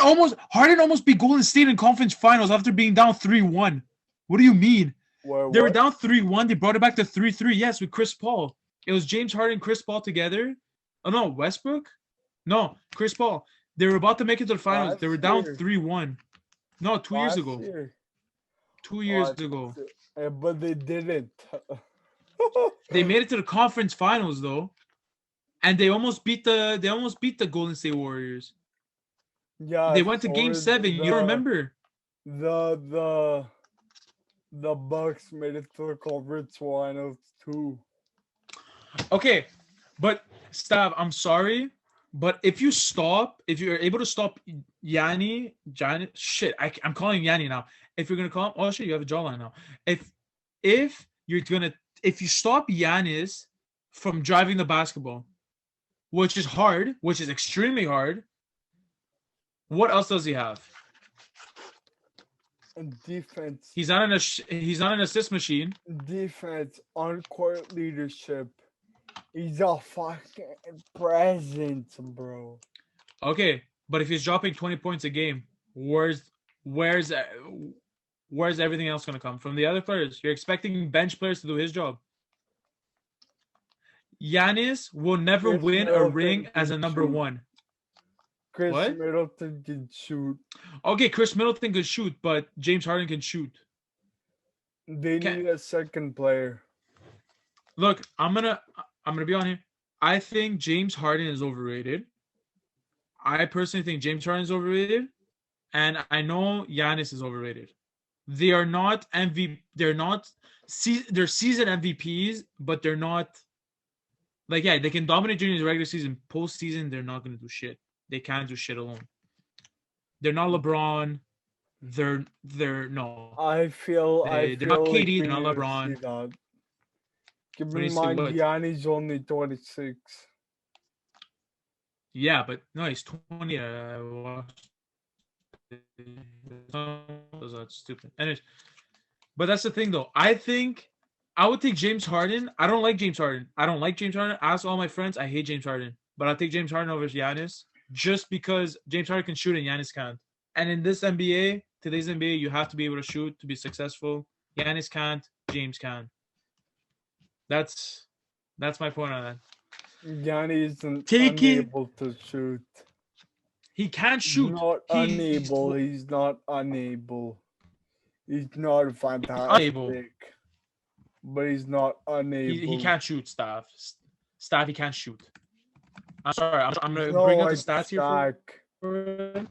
almost beat Golden State in conference finals after being down 3-1. What do you mean? They were down 3-1. They brought it back to 3-3. Yes, with Chris Paul. It was James Harden, Chris Paul together. Oh no, Westbrook? No, Chris Paul. They were about to make it to the finals. They were down 3-1. No, 2 years ago. 2 years ago. But they didn't. They made it to the conference finals though. And they almost beat the Golden State Warriors. Yeah. They went to game 7. You don't remember? The Bucks made it to the conference finals too. Okay, but Stav, I'm sorry, but if you're able to stop Giannis, shit, I'm calling Yanni now. If you're gonna call him, oh shit, you have a jawline now. If you stop Giannis from driving the basketball, which is hard, which is extremely hard, what else does he have? Defense. He's not an assist machine. Defense, on-court leadership. He's a fucking presence, bro. Okay, but if he's dropping 20 points a game, where's everything else gonna come from the other players? You're expecting bench players to do his job. Giannis will never win a ring as a number one. Chris Middleton can shoot. Okay, Chris Middleton can shoot, but James Harden can shoot. They need a second player. Look, I'm gonna be on here. I think James Harden is overrated. I personally think James Harden is overrated, and I know Giannis is overrated. They are not MVP. They're season MVPs, but they're not. Like, yeah, they can dominate during the regular season. Postseason, they're not gonna do shit. They can't do shit alone. They're not LeBron. They're no. I feel they're not KD. They're not LeBron. Keep in mind, Giannis only 26. Yeah, but no, he's 20. That's stupid. Anyways, but that's the thing, though. I think I would take James Harden. I don't like James Harden. Ask all my friends. I hate James Harden. But I'll take James Harden over Giannis just because James Harden can shoot and Giannis can't. And in this NBA, today's NBA, you have to be able to shoot to be successful. Giannis can't. James can. That's my point on that. Giannis isn't unable to shoot. He can't shoot. He's not unable. He's not fantastic. But he's not unable. He can't shoot, Staff. He can't shoot. I'm sorry. I'm going to bring up the stats here.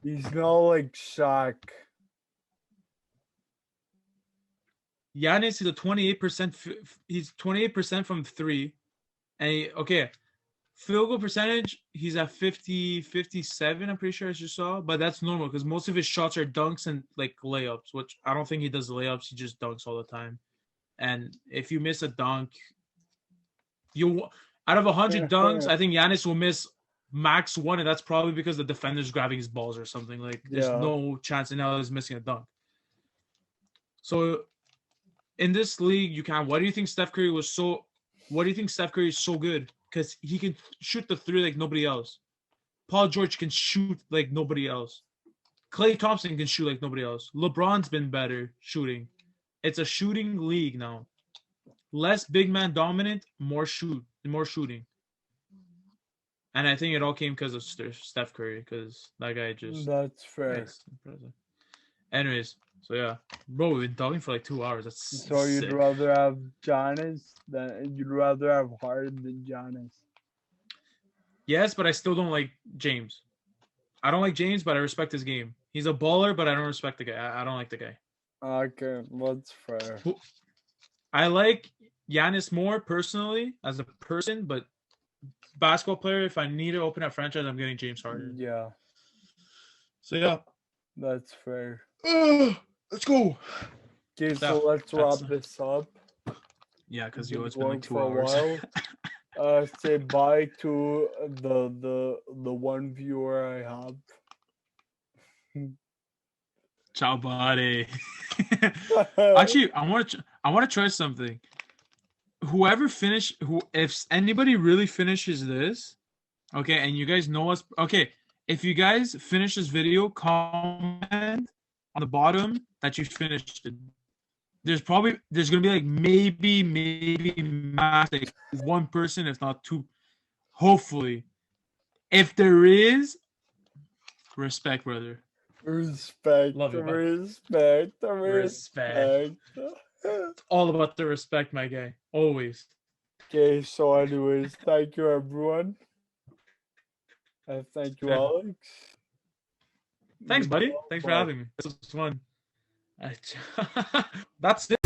He's not like Shaq. Giannis is a 28%. He's 28% from 3. And field goal percentage, he's at 57, I'm pretty sure I just saw. But that's normal because most of his shots are dunks and like layups, which I don't think he does layups. He just dunks all the time. And if you miss a dunk, out of 100 dunks, I think Giannis will miss max 1, and that's probably because the defender's grabbing his balls or something. Like, there's no chance in hell he's missing a dunk. So, in this league, you can. Why do you think Steph Curry is so good? Because he can shoot the 3 like nobody else. Paul George can shoot like nobody else. Klay Thompson can shoot like nobody else. LeBron's been better shooting. It's a shooting league now. Less big man dominant, more shooting. And I think it all came because of Steph Curry, because that guy just... That's fair. Anyways, so yeah. Bro, we've been talking for like 2 hours. That's so sick. You'd rather have Harden than Giannis? Yes, but I still don't like James. I don't like James, but I respect his game. He's a baller, but I don't respect the guy. I don't like the guy. Okay, that's fair. I like Giannis more personally as a person, but basketball player, if I need to open a franchise, I'm getting James Harden. Yeah, So yeah, that's fair. let's go. Okay, Yeah, so let's that's- wrap this up. Yeah, because Been it's been like going 2 for a hours. while. Say bye to the one viewer I have. Ciao, buddy. Actually, I want to try something. If anybody really finishes this, okay, and you guys know us, okay, if you guys finish this video, comment on the bottom that you finished it. There's gonna be like maybe max like one person, if not two, hopefully. If there is, respect, brother. Respect, Love you, bud. respect. Respect. It's all about the respect, my guy. Always. Okay, so anyways, thank you everyone. And thank you, Yeah. Alex. Thanks, buddy. Thanks for Bye. having me. This was fun. That's it.